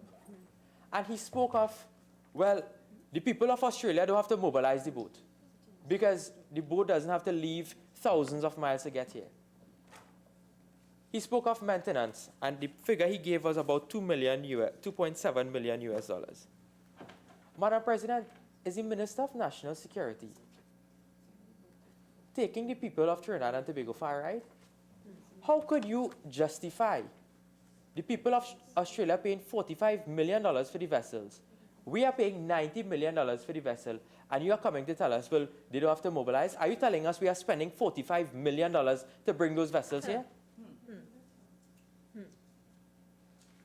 [SPEAKER 4] and he spoke of, well, the people of Australia don't have to mobilize the boat because the boat doesn't have to leave thousands of miles to get here. He spoke of maintenance, and the figure he gave was about $2.7 million US dollars. Madam President, is the Minister of National Security taking the people of Trinidad and Tobago for a ride? How could you justify the people of Australia paying $45 million for the vessels? We are paying $90 million for the vessel, and you are coming to tell us, well, they don't have to mobilize? Are you telling us we are spending $45 million to bring those vessels here?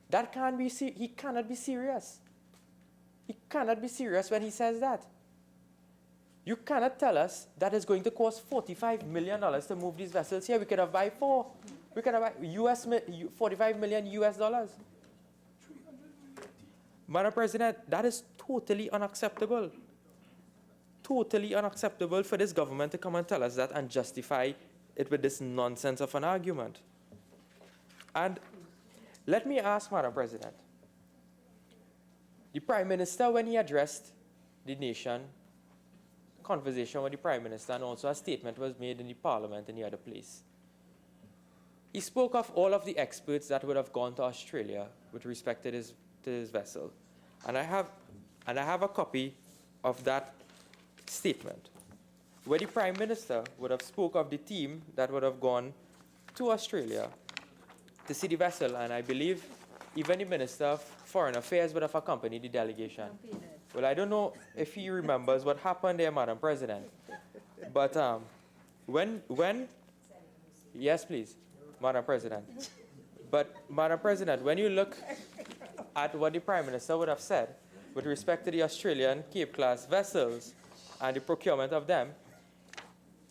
[SPEAKER 4] That can't be, he cannot be serious. He cannot be serious when he says that. You cannot tell us that it's going to cost $45 million to move these vessels here. We could have buy 4. We could have buy $45 million US dollars. Madam President, that is totally unacceptable. Totally unacceptable for this government to come and tell us that and justify it with this nonsense of an argument. And let me ask, Madam President, The Prime Minister, when he addressed the nation, conversation with the Prime Minister, and also a statement was made in the Parliament in the other place. He spoke of all of the experts that would have gone to Australia with respect to this vessel. And I have a copy of that statement, where the Prime Minister would have spoke of the team that would have gone to Australia to see the vessel, and I believe even the Minister of Foreign Affairs would have accompanied the delegation. Well, I don't know if he remembers what happened there, Madam President, but yes, please, Madam President. But, Madam President, when you look at what the Prime Minister would have said with respect to the Australian Cape-class vessels and the procurement of them,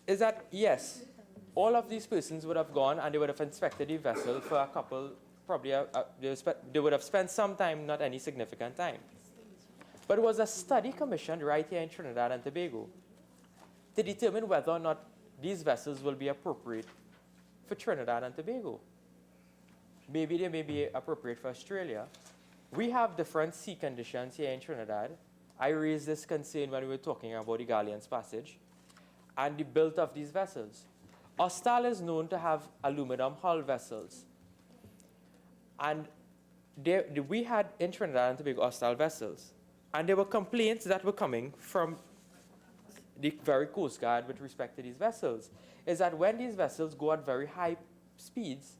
[SPEAKER 4] is that, yes, all of these persons would have gone and they would have inspected the vessel for a couple, probably they would have spent some time, not any significant time. But it was a study commissioned right here in Trinidad and Tobago to determine whether or not these vessels will be appropriate for Trinidad and Tobago. Maybe they may be appropriate for Australia. We have different sea conditions here in Trinidad. I raised this concern when we were talking about the Galleon's Passage and the build of these vessels. Austal is known to have aluminum hull vessels. And we had in Trinidad and Tobago Austal vessels. And there were complaints that were coming from the very Coast Guard with respect to these vessels, is that when these vessels go at very high speeds,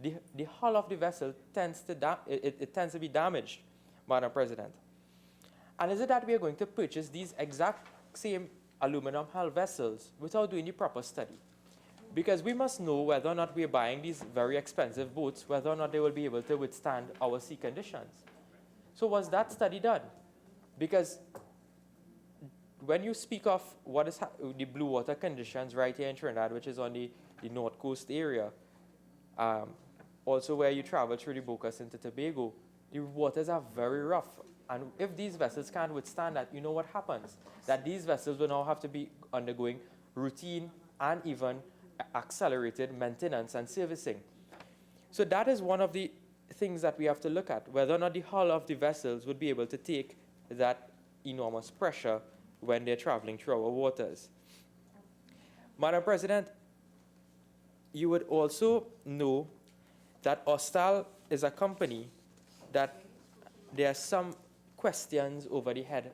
[SPEAKER 4] the hull of the vessel tends to be damaged, Madam President. And is it that we are going to purchase these exact same aluminum hull vessels without doing the proper study? Because we must know whether or not we are buying these very expensive boats, whether or not they will be able to withstand our sea conditions. So was that study done? Because when you speak of what is the blue water conditions right here in Trinidad, which is on the North Coast area, also where you travel through the Bocas into Tobago, the waters are very rough. And if these vessels can't withstand that, you know what happens? That these vessels will now have to be undergoing routine and even accelerated maintenance and servicing. So that is one of the things that we have to look at, whether or not the hull of the vessels would be able to take that enormous pressure when they're traveling through our waters. Madam President, you would also know that Austal is a company that there are some questions over the head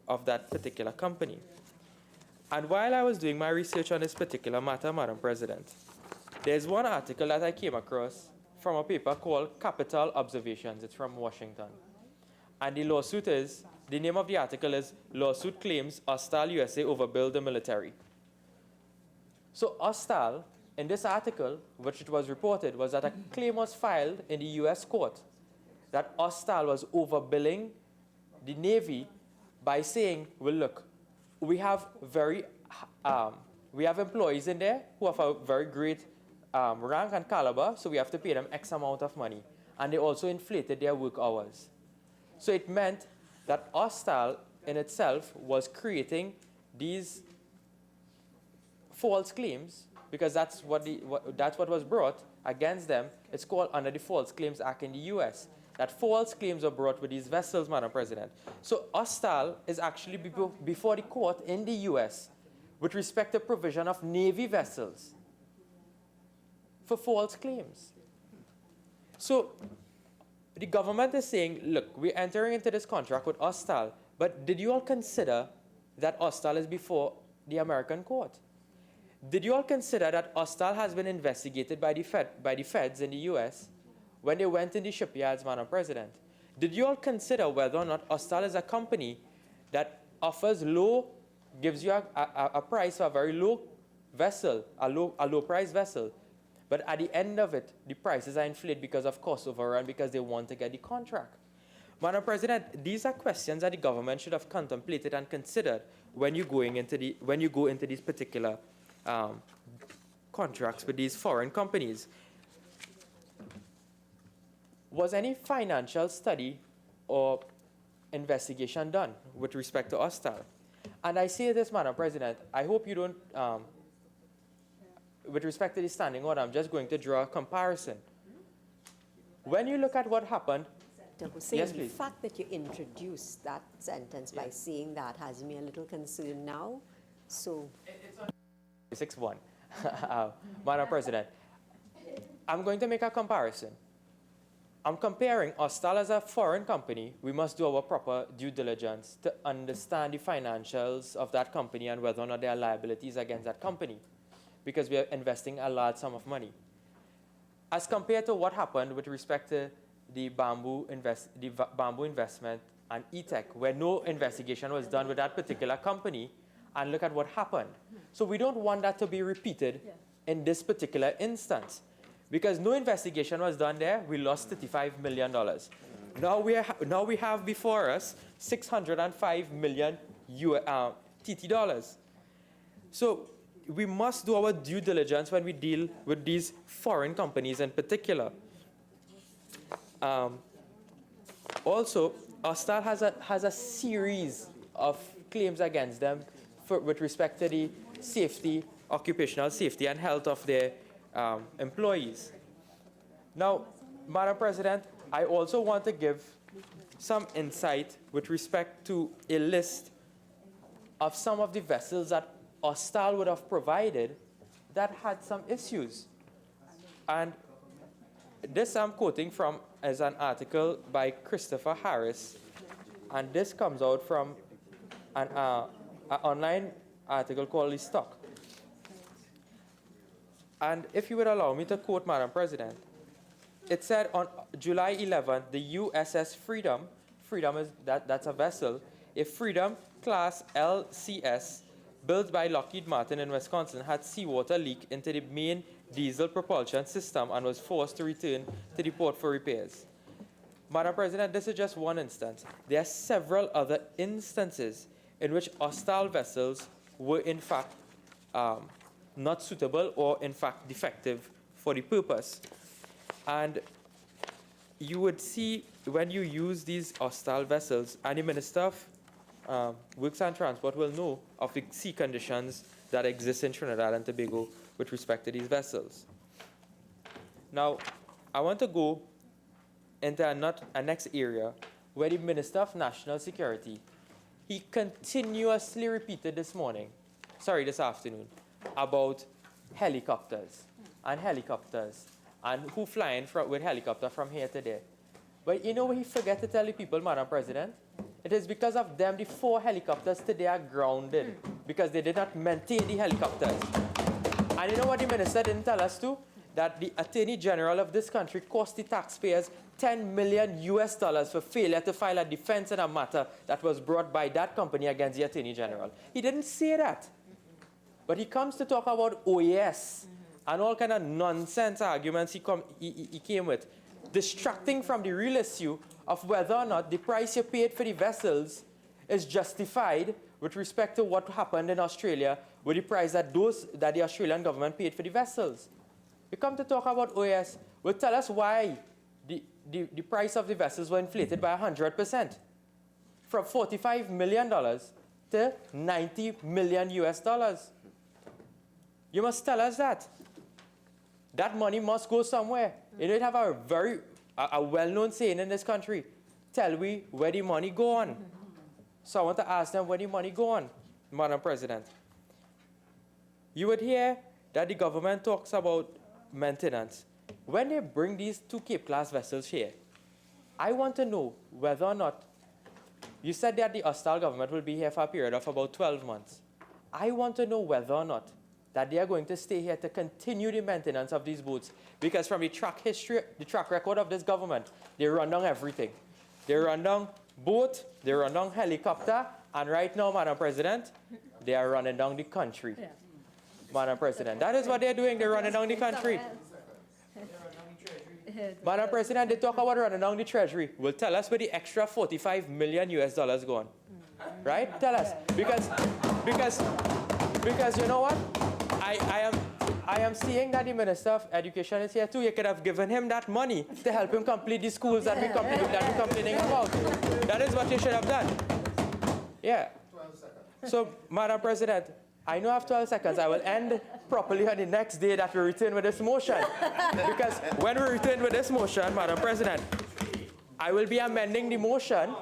[SPEAKER 4] of that particular company. And while I was doing my research on this particular matter, Madam President, there's one article that I came across from a paper called Capital Observations. It's from Washington. And the lawsuit is, the name of the article is Lawsuit Claims Austal USA Overbilled the Military. So Austal, in this article, which it was reported, was that a claim was filed in the US court that Austal was overbilling the Navy by saying, well, look, we have employees in there who have a very great rank and caliber, so we have to pay them X amount of money. And they also inflated their work hours. So it meant that Austal in itself was creating these false claims, because that's what was brought against them. It's called under the False Claims Act in the US. That false claims are brought with these vessels, Madam President. So Austal is actually before the court in the US with respect to provision of Navy vessels for false claims. So the government is saying, look, we're entering into this contract with Austal, but did you all consider that Austal is before the American court? Did you all consider that Austal has been investigated by the feds in the US when they went in the shipyards, Madam President? Did you all consider whether or not Austal is a company that offers gives you a price for a very low vessel, a low price vessel, but at the end of it, the prices are inflated because of cost overrun, because they want to get the contract? Madam President, these are questions that the government should have contemplated and considered when you go into these particular contracts with these foreign companies. Was any financial study or investigation done with respect to Austal? And I say this, Madam President, I hope you don't, with respect to the standing order, I'm just going to draw a comparison. When you look at what happened
[SPEAKER 1] Dr. Hussain.
[SPEAKER 4] Yes,
[SPEAKER 1] The
[SPEAKER 4] please.
[SPEAKER 1] fact that you introduced that sentence by saying that has me a little concerned now. So,
[SPEAKER 4] 6-1. Madam President, I'm going to make a comparison. I'm comparing Austal as a foreign company. We must do our proper due diligence to understand the financials of that company and whether or not there are liabilities against that company, because we are investing a large sum of money. As compared to what happened with respect to the bamboo investment and E-Tech, where no investigation was done with that particular company, and look at what happened. So we don't want that to be repeated in this particular instance. Because no investigation was done there, we lost $35 million. Now we have before us 605 million TT dollars. So we must do our due diligence when we deal with these foreign companies in particular. Also, Austal has a series of claims against them with respect to the safety, occupational safety and health of their employees. Now, Madam President, I also want to give some insight with respect to a list of some of the vessels that Austal would have provided that had some issues. And this I'm quoting from as an article by Christopher Harris, and this comes out from an online article called The Stock. And if you would allow me to quote, Madam President, it said on July 11th, the USS Freedom is that's a vessel, a Freedom class LCS built by Lockheed Martin in Wisconsin had seawater leak into the main diesel propulsion system and was forced to return to the port for repairs. Madam President, this is just one instance. There are several other instances in which Austal vessels were in fact not suitable or in fact defective for the purpose. And you would see when you use these Austal vessels, and the Minister of Works and Transport will know of the sea conditions that exist in Trinidad and Tobago with respect to these vessels. Now, I want to go into a next area where the Minister of National Security, he continuously repeated this afternoon, about helicopters and who flying with helicopter from here to there. But you know what he forget to tell the people, Madam President? It is because of them the 4 helicopters today are grounded because they did not maintain the helicopters. And you know what the minister didn't tell us too? That the Attorney General of this country cost the taxpayers $10 million for failure to file a defense in a matter that was brought by that company against the Attorney General. He didn't say that. But he comes to talk about OAS and all kind of nonsense arguments he came with, distracting from the real issue of whether or not the price you paid for the vessels is justified with respect to what happened in Australia with the price that the Australian government paid for the vessels. You come to talk about OAS, will tell us why the price of the vessels were inflated by 100%, from $45 million to $90 million. You must tell us that. That money must go somewhere. You know, you have a well-known saying in this country, tell we where the money go on. So I want to ask them where the money go on, Madam President. You would hear that the government talks about maintenance. When they bring these 2 Cape-class vessels here, I want to know whether or not, you said that the Austal government will be here for a period of about 12 months. I want to know whether or not that they are going to stay here to continue the maintenance of these boats, because from the track record of this government, they run down everything. They run down boat, they run down helicopter, and right now, Madam President, they are running down the country. Yeah. Madam President, that is what they're doing, they're running down the country. Madam President, they talk about running down the treasury. Well, tell us where the extra $45 million gone. Right? Tell us. Because you know what? I am seeing that the Minister of Education is here too. You could have given him that money to help him complete the schools that we're complaining about. That is what you should have done. Yeah.
[SPEAKER 5] 12 seconds.
[SPEAKER 4] So, Madam President, I know I have 12 seconds. I will end properly on the next day that we return with this motion. Because when we return with this motion, Madam President, I will be amending the motion.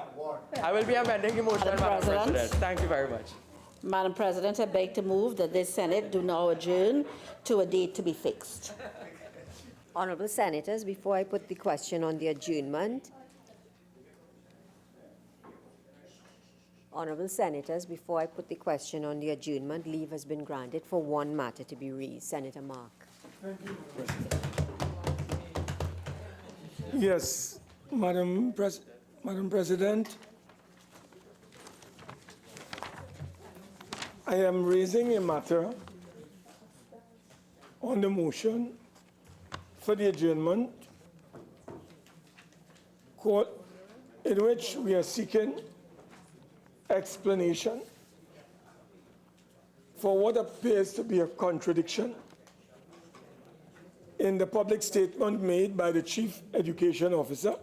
[SPEAKER 4] I will be amending the motion, Madam President. Thank you very much.
[SPEAKER 5] Madam President, I beg to move that the Senate do now adjourn to a date to be fixed.
[SPEAKER 1] Honorable Senators, before I put the question on the adjournment, Honorable Senators, before I put the question on the adjournment, leave has been granted for one matter to be raised. Senator Mark.
[SPEAKER 6] Thank you, President. Yes, Madam President, I am raising a matter on the motion for the adjournment in which we are seeking explanation for what appears to be a contradiction in the public statement made by the Chief Education Officer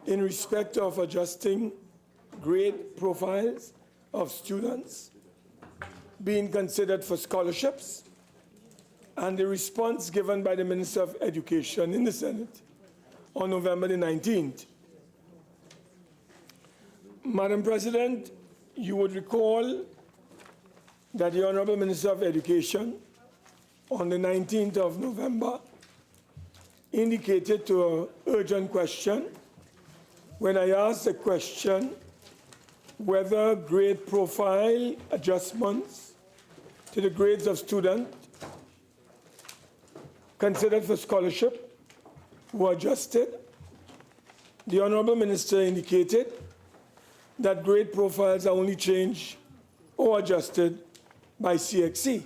[SPEAKER 6] in respect of adjusting grade profiles of students being considered for scholarships, and the response given by the Minister of Education in the Senate on November the 19th. Madam President, you would recall that the Honorable Minister of Education on the 19th of November indicated to an urgent question when I asked the question whether grade profile adjustments to the grades of students considered for scholarship were adjusted. The Honorable Minister indicated that grade profiles are only changed or adjusted by CXC,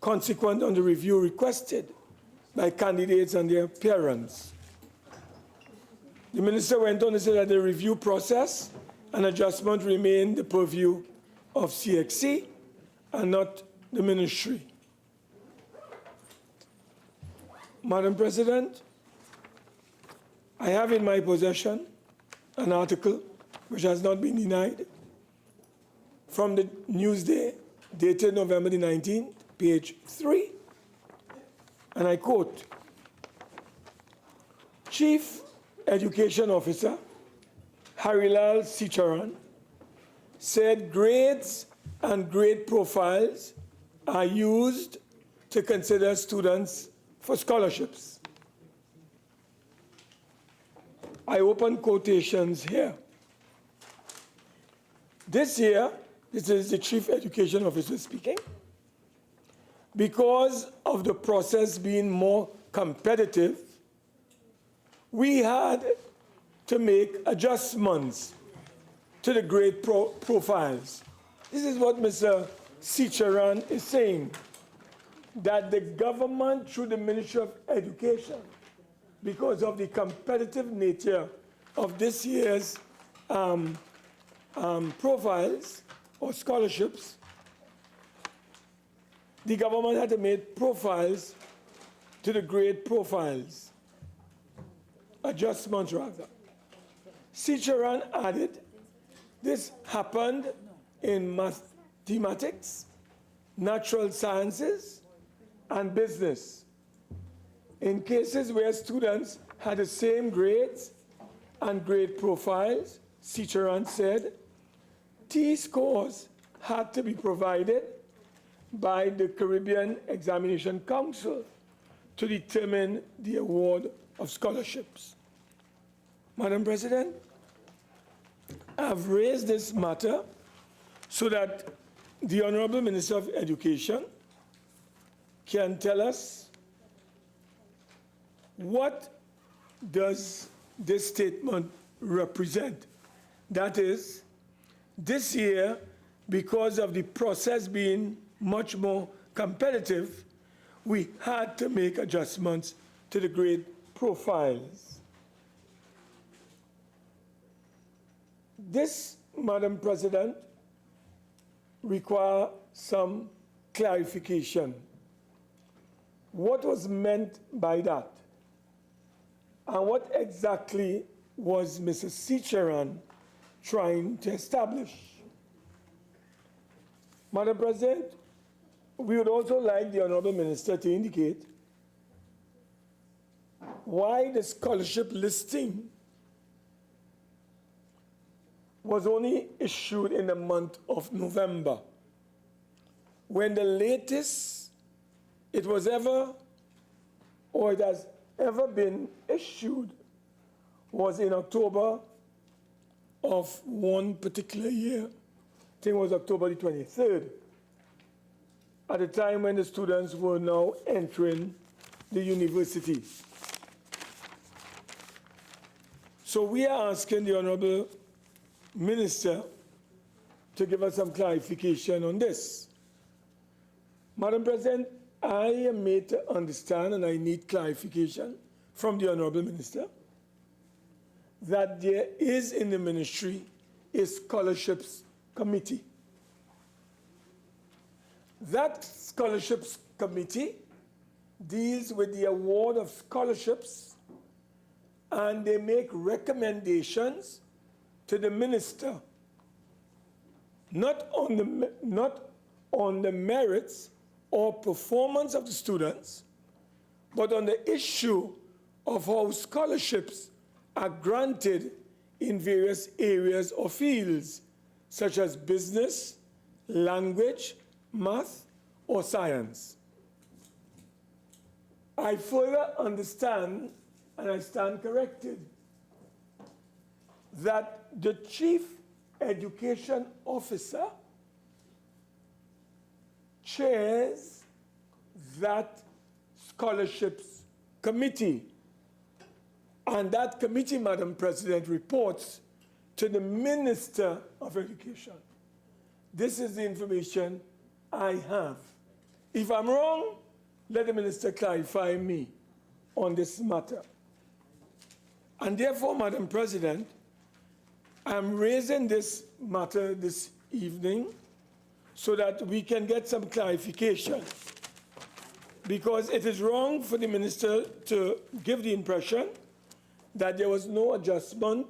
[SPEAKER 6] consequent on the review requested by candidates and their parents. The Minister went on to say that the review process and adjustment remain the purview of CXC and not the Ministry. Madam President, I have in my possession an article which has not been denied from the Newsday dated November the 19th, page 3, and I quote, Chief Education Officer Harilal Sicharan said grades and grade profiles are used to consider students for scholarships. I open quotations here. This year, this is the Chief Education Officer speaking, because of the process being more competitive, we had to make adjustments to the grade profiles. This is what Mr. Sicharan is saying, that the government, through the Ministry of Education, because of the competitive nature of this year's profiles or scholarships, the government had to make profiles to the grade profiles, adjustments rather. Sicharan added, this happened in mathematics, natural sciences, and business. In cases where students had the same grades and grade profiles, Sicharan said, T-scores had to be provided by the Caribbean Examination Council to determine the award of scholarships. Madam President, I've raised this matter so that the Honorable Minister of Education can tell us what does this statement represent. That is, this year, because of the process being much more competitive, we had to make adjustments to the grade profiles. This, Madam President, requires some clarification. What was meant by that? And what exactly was Mrs. Sicharan trying to establish? Madam President, we would also like the Honorable Minister to indicate why the scholarship listing was only issued in the month of November, when the latest it was ever, or it has ever been issued, was in October of one particular year. I think it was October the 23rd, at the time when the students were now entering the university. So we are asking the Honorable Minister to give us some clarification on this. Madam President, I am made to understand, and I need clarification from the Honorable Minister, that there is in the ministry a scholarships committee. That scholarships committee deals with the award of scholarships, and they make recommendations to the minister, not on the merits or performance of the students, but on the issue of how scholarships are granted in various areas or fields, such as business, language, math, or science. I further understand, and I stand corrected, that the Chief Education Officer chairs that scholarships committee. And that committee, Madam President, reports to the Minister of Education. This is the information I have. If I'm wrong, let the Minister clarify me on this matter. And therefore, Madam President, I'm raising this matter this evening so that we can get some clarification. Because it is wrong for the Minister to give the impression that there was no adjustment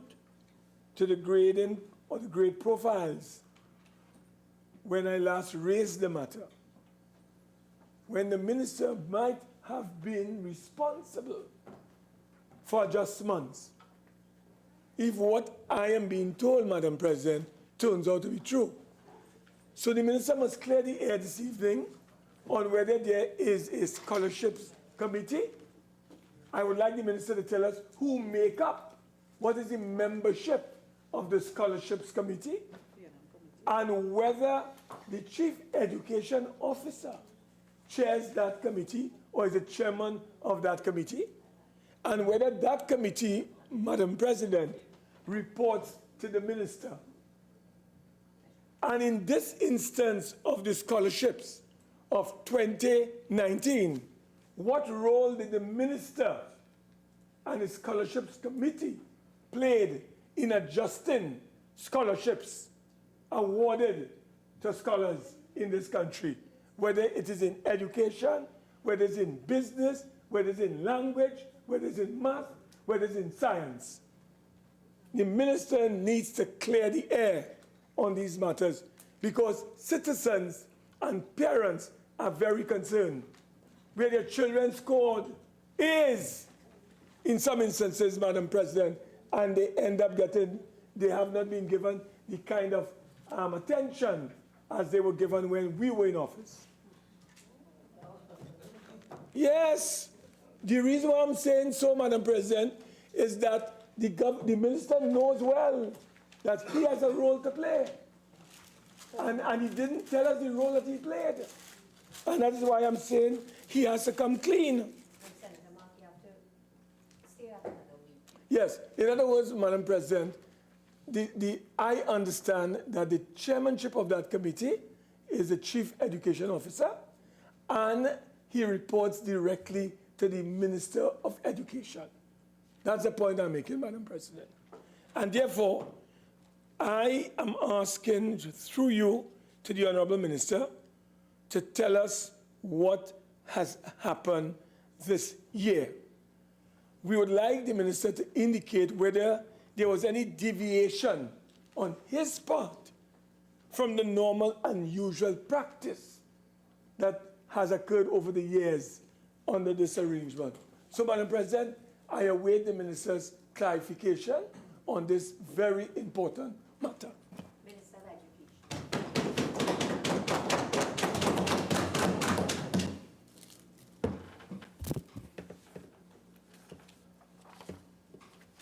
[SPEAKER 6] to the grading or the grade profiles when I last raised the matter, when the minister might have been responsible for adjustments, if what I am being told, Madam President, turns out to be true. So the minister must clear the air this evening on whether there is a scholarships committee. I would like the minister to tell us who make up, what is the membership of the scholarships committee, and whether the Chief Education Officer chairs that committee or is the chairman of that committee, and whether that committee, Madam President, reports to the minister. And in this instance of the scholarships of 2019, what role did the minister and the scholarships committee played in adjusting scholarships awarded to scholars in this country, whether it is in education, whether it's in business, whether it's in language, whether it's in math, whether it's in science? The minister needs to clear the air on these matters because citizens and parents are very concerned where their children scored A's in some instances, Madam President, and they end up they have not been given the kind of attention as they were given when we were in office. Yes, the reason why I'm saying so, Madam President, is that the minister knows well that he has a role to play. And he didn't tell us the role that he played. And that is why I'm saying he has to come clean. Yes, in other words, Madam President, I understand that the chairmanship of that committee is the Chief Education Officer, and he reports directly to the Minister of Education. That's the point I'm making, Madam President. And therefore, I am asking, through you, to the Honorable Minister to tell us what has happened this year. We would like the Minister to indicate whether there was any deviation on his part from the normal and usual practice that has occurred over the years under this arrangement. So, Madam President, I await the minister's clarification on this very important matter.
[SPEAKER 1] Minister of Education.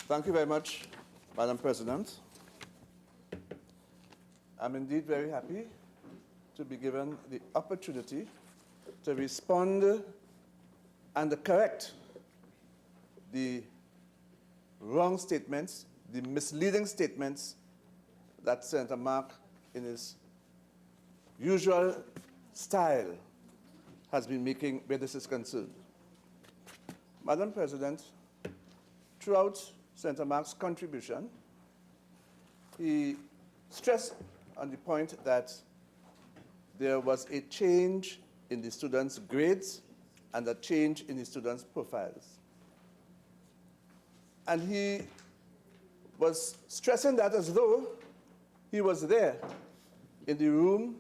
[SPEAKER 7] Thank you very much, Madam President. I'm indeed very happy to be given the opportunity to respond and correct the wrong statements, the misleading statements that Senator Mark, in his usual style, has been making where this is concerned. Madam President, throughout Senator Mark's contribution, he stressed on the point that there was a change in the students' grades and a change in the students' profiles. And he was stressing that as though he was there in the room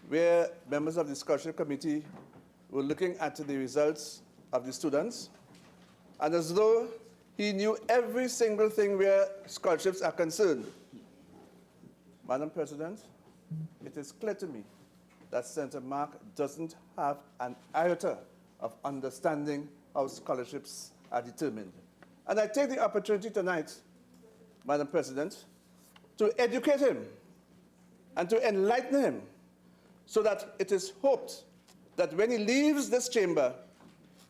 [SPEAKER 7] where members of the scholarship committee were looking at the results of the students, and as though he knew every single thing where scholarships are concerned. Madam President, it is clear to me that Senator Mark doesn't have an iota of understanding how scholarships are determined. And I take the opportunity tonight, Madam President, to educate him and to enlighten him so that it is hoped that when he leaves this chamber,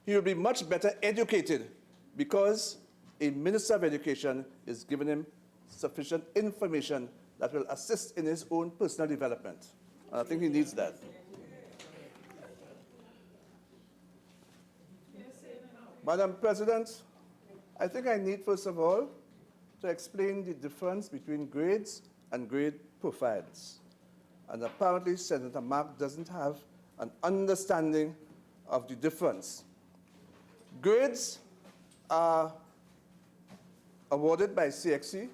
[SPEAKER 7] he will be much better educated because a Minister of Education is giving him sufficient information that will assist in his own personal development. And I think he needs that. Madam President, I think I need, first of all, to explain the difference between grades and grade profiles. And apparently, Senator Mark doesn't have an understanding of the difference. Grades are awarded by CXC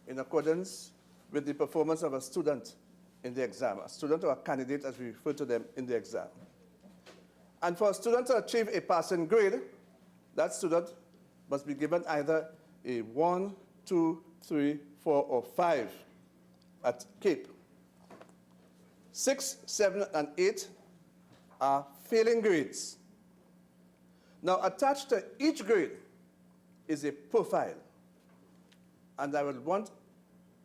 [SPEAKER 7] in accordance with the performance of a student in the exam, a student or a candidate as we refer to them in the exam. And for a student to achieve a passing grade, that student must be given either a 1, 2, 3, 4, or 5 at CAPE. 6, 7, and 8 are failing grades. Now, attached to each grade is a profile. And I would want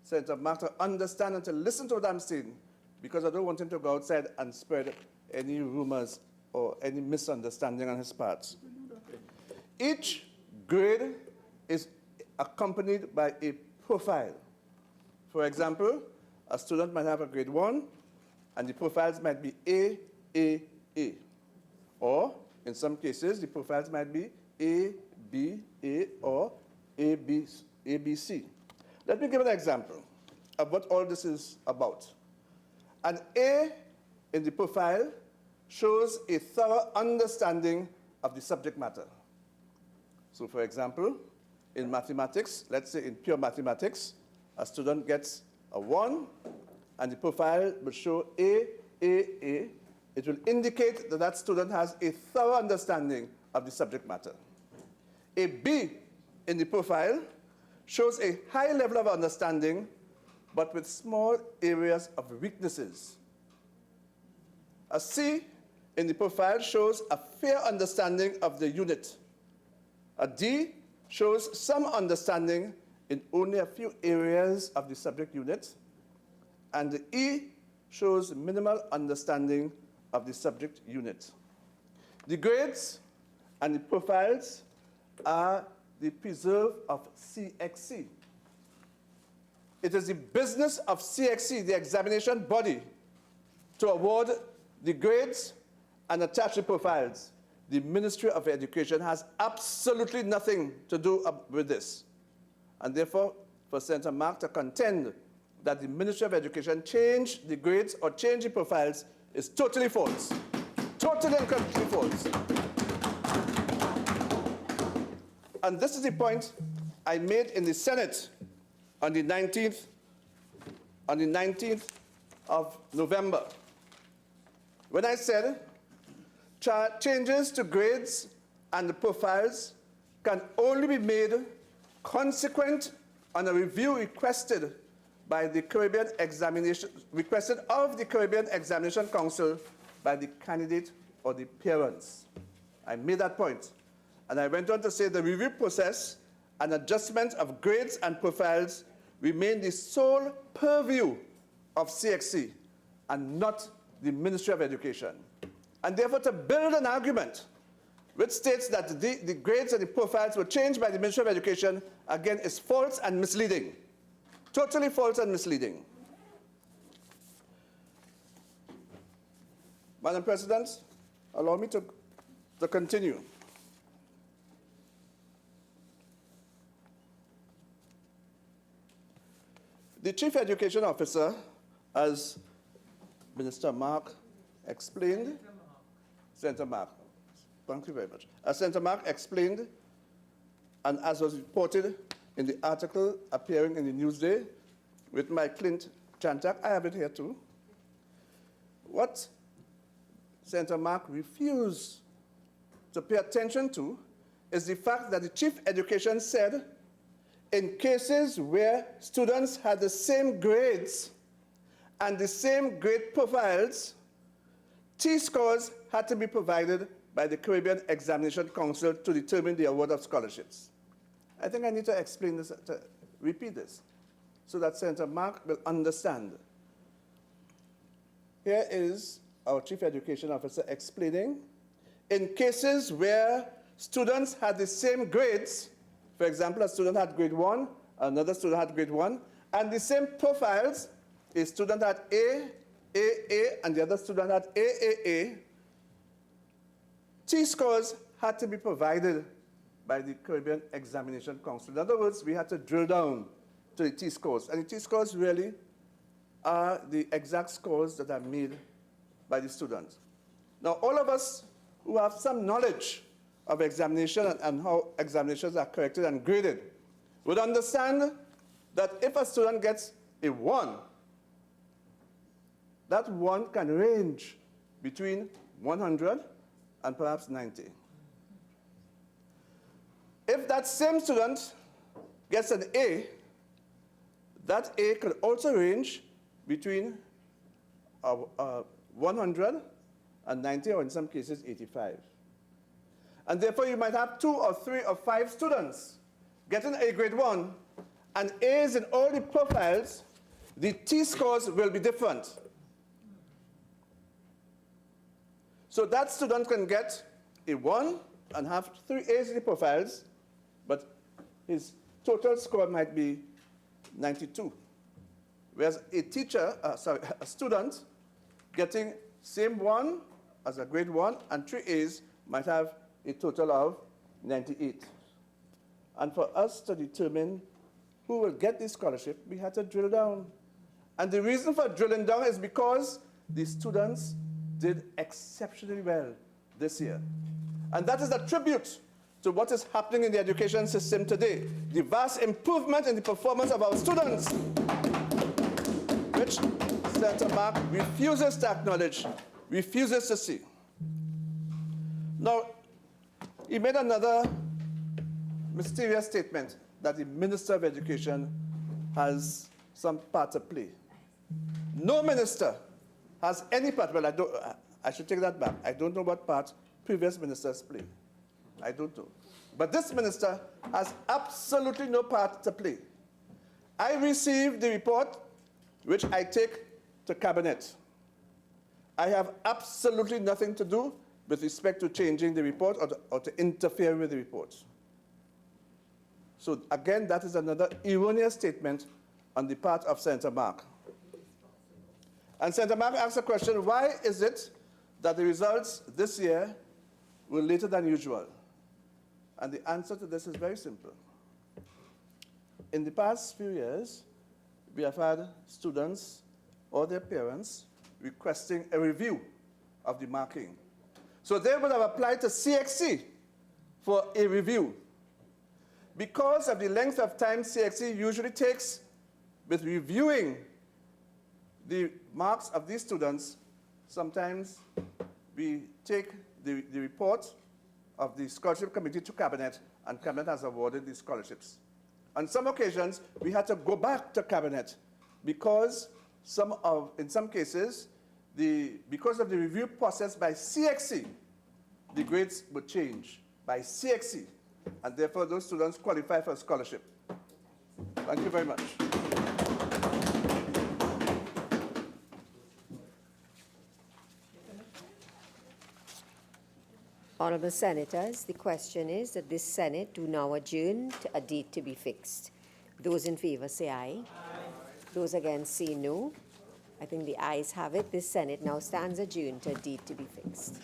[SPEAKER 7] Senator Mark to understand and to listen to what I'm saying, because I don't want him to go outside and spread any rumors or any misunderstanding on his part. Each grade is accompanied by a profile. For example, a student might have a grade 1, and the profiles might be A, A, A. Or, in some cases, the profiles might be A, B, A, or A, B, A, B, C. Let me give an example of what all this is about. An A in the profile shows a thorough understanding of the subject matter. So, for example, in mathematics, let's say in pure mathematics, a student gets a 1, and the profile will show A, A, A. It will indicate that that student has a thorough understanding of the subject matter. A B in the profile shows a high level of understanding, but with small areas of weaknesses. A C in the profile shows a fair understanding of the unit. A D shows some understanding in only a few areas of the subject unit. And the E shows minimal understanding of the subject unit. The grades and the profiles are the preserve of CXC. It is the business of CXC, the examination body, to award the grades and attach the profiles. The Ministry of Education has absolutely nothing to do with this. And therefore, for Senator Mark to contend that the Ministry of Education changed the grades or changed the profiles is totally false. Totally and completely false. And this is the point I made in the Senate on the 19th of November, when I said changes to grades and the profiles can only be made consequent on a review requested by the Caribbean Examination, requested of the Caribbean Examination Council by the candidate or the parents. I made that point. And I went on to say the review process and adjustment of grades and profiles remain the sole purview of CXC and not the Ministry of Education. And therefore, to build an argument which states that the grades and the profiles were changed by the Ministry of Education, again, is false and misleading. Totally false and misleading. Madam President, allow me to continue. The Chief Education Officer, as Minister Mark explained, Senator Mark, thank you very much. As Senator Mark explained, and as was reported in the article appearing in the Newsday with my Clint Chantak, I have it here too. What Senator Mark refused to pay attention to is the fact that the Chief Education said in cases where students had the same grades and the same grade profiles, T-scores had to be provided by the Caribbean Examination Council to determine the award of scholarships. I think I need to explain this, to repeat this, so that Senator Mark will understand. Here is our Chief Education Officer explaining, in cases where students had the same grades, for example, a student had grade 1, another student had grade 1, and the same profiles, a student had A, and the other student had AAA, T-scores had to be provided by the Caribbean Examination Council. In other words, we had to drill down to the T-scores, and the T-scores really are the exact scores that are made by the students. Now, all of us who have some knowledge of examination and how examinations are corrected and graded would understand that if a student gets a 1, that 1 can range between 100 and perhaps 90. If that same student gets an A, that A could also range between 100 and 90, or in some cases 85. And therefore, you might have 2 or 3 or 5 students getting a grade 1 and A's in all the profiles. The T-scores will be different. So that student can get a 1 and have 3 A's in the profiles, but his total score might be 92. Whereas a student getting same 1 as a grade 1 and 3 A's might have a total of 98. And for us to determine who will get this scholarship, we had to drill down. And the reason for drilling down is because the students did exceptionally well this year. And that is a tribute to what is happening in the education system today, the vast improvement in the performance of our students, which Senator Mark refuses to acknowledge, refuses to see. Now, he made another mysterious statement that the Minister of Education has some part to play. No minister has any part. Well, I should take that back. I don't know what part previous ministers play. I don't know. But this minister has absolutely no part to play. I received the report, which I take to Cabinet. I have absolutely nothing to do with respect to changing the report or to interfere with the report. So again, that is another erroneous statement on the part of Senator Mark. And Senator Mark asked a question, why is it that the results this year were later than usual? And the answer to this is very simple. In the past few years, we have had students or their parents requesting a review of the marking. So they would have applied to CXC for a review. Because of the length of time CXC usually takes with reviewing the marks of these students, sometimes we take the report of the scholarship committee to Cabinet, and Cabinet has awarded these scholarships. On some occasions, we had to go back to Cabinet because in some cases, because of the review process by CXC, the grades would change by CXC, and therefore those students qualify for a scholarship. Thank you very much.
[SPEAKER 1] Honourable Senators, the question is that this Senate do now adjourn to a date to be fixed. Those in favour say aye. Those against say no. I think the ayes have it. This Senate now stands adjourned to a date to be fixed.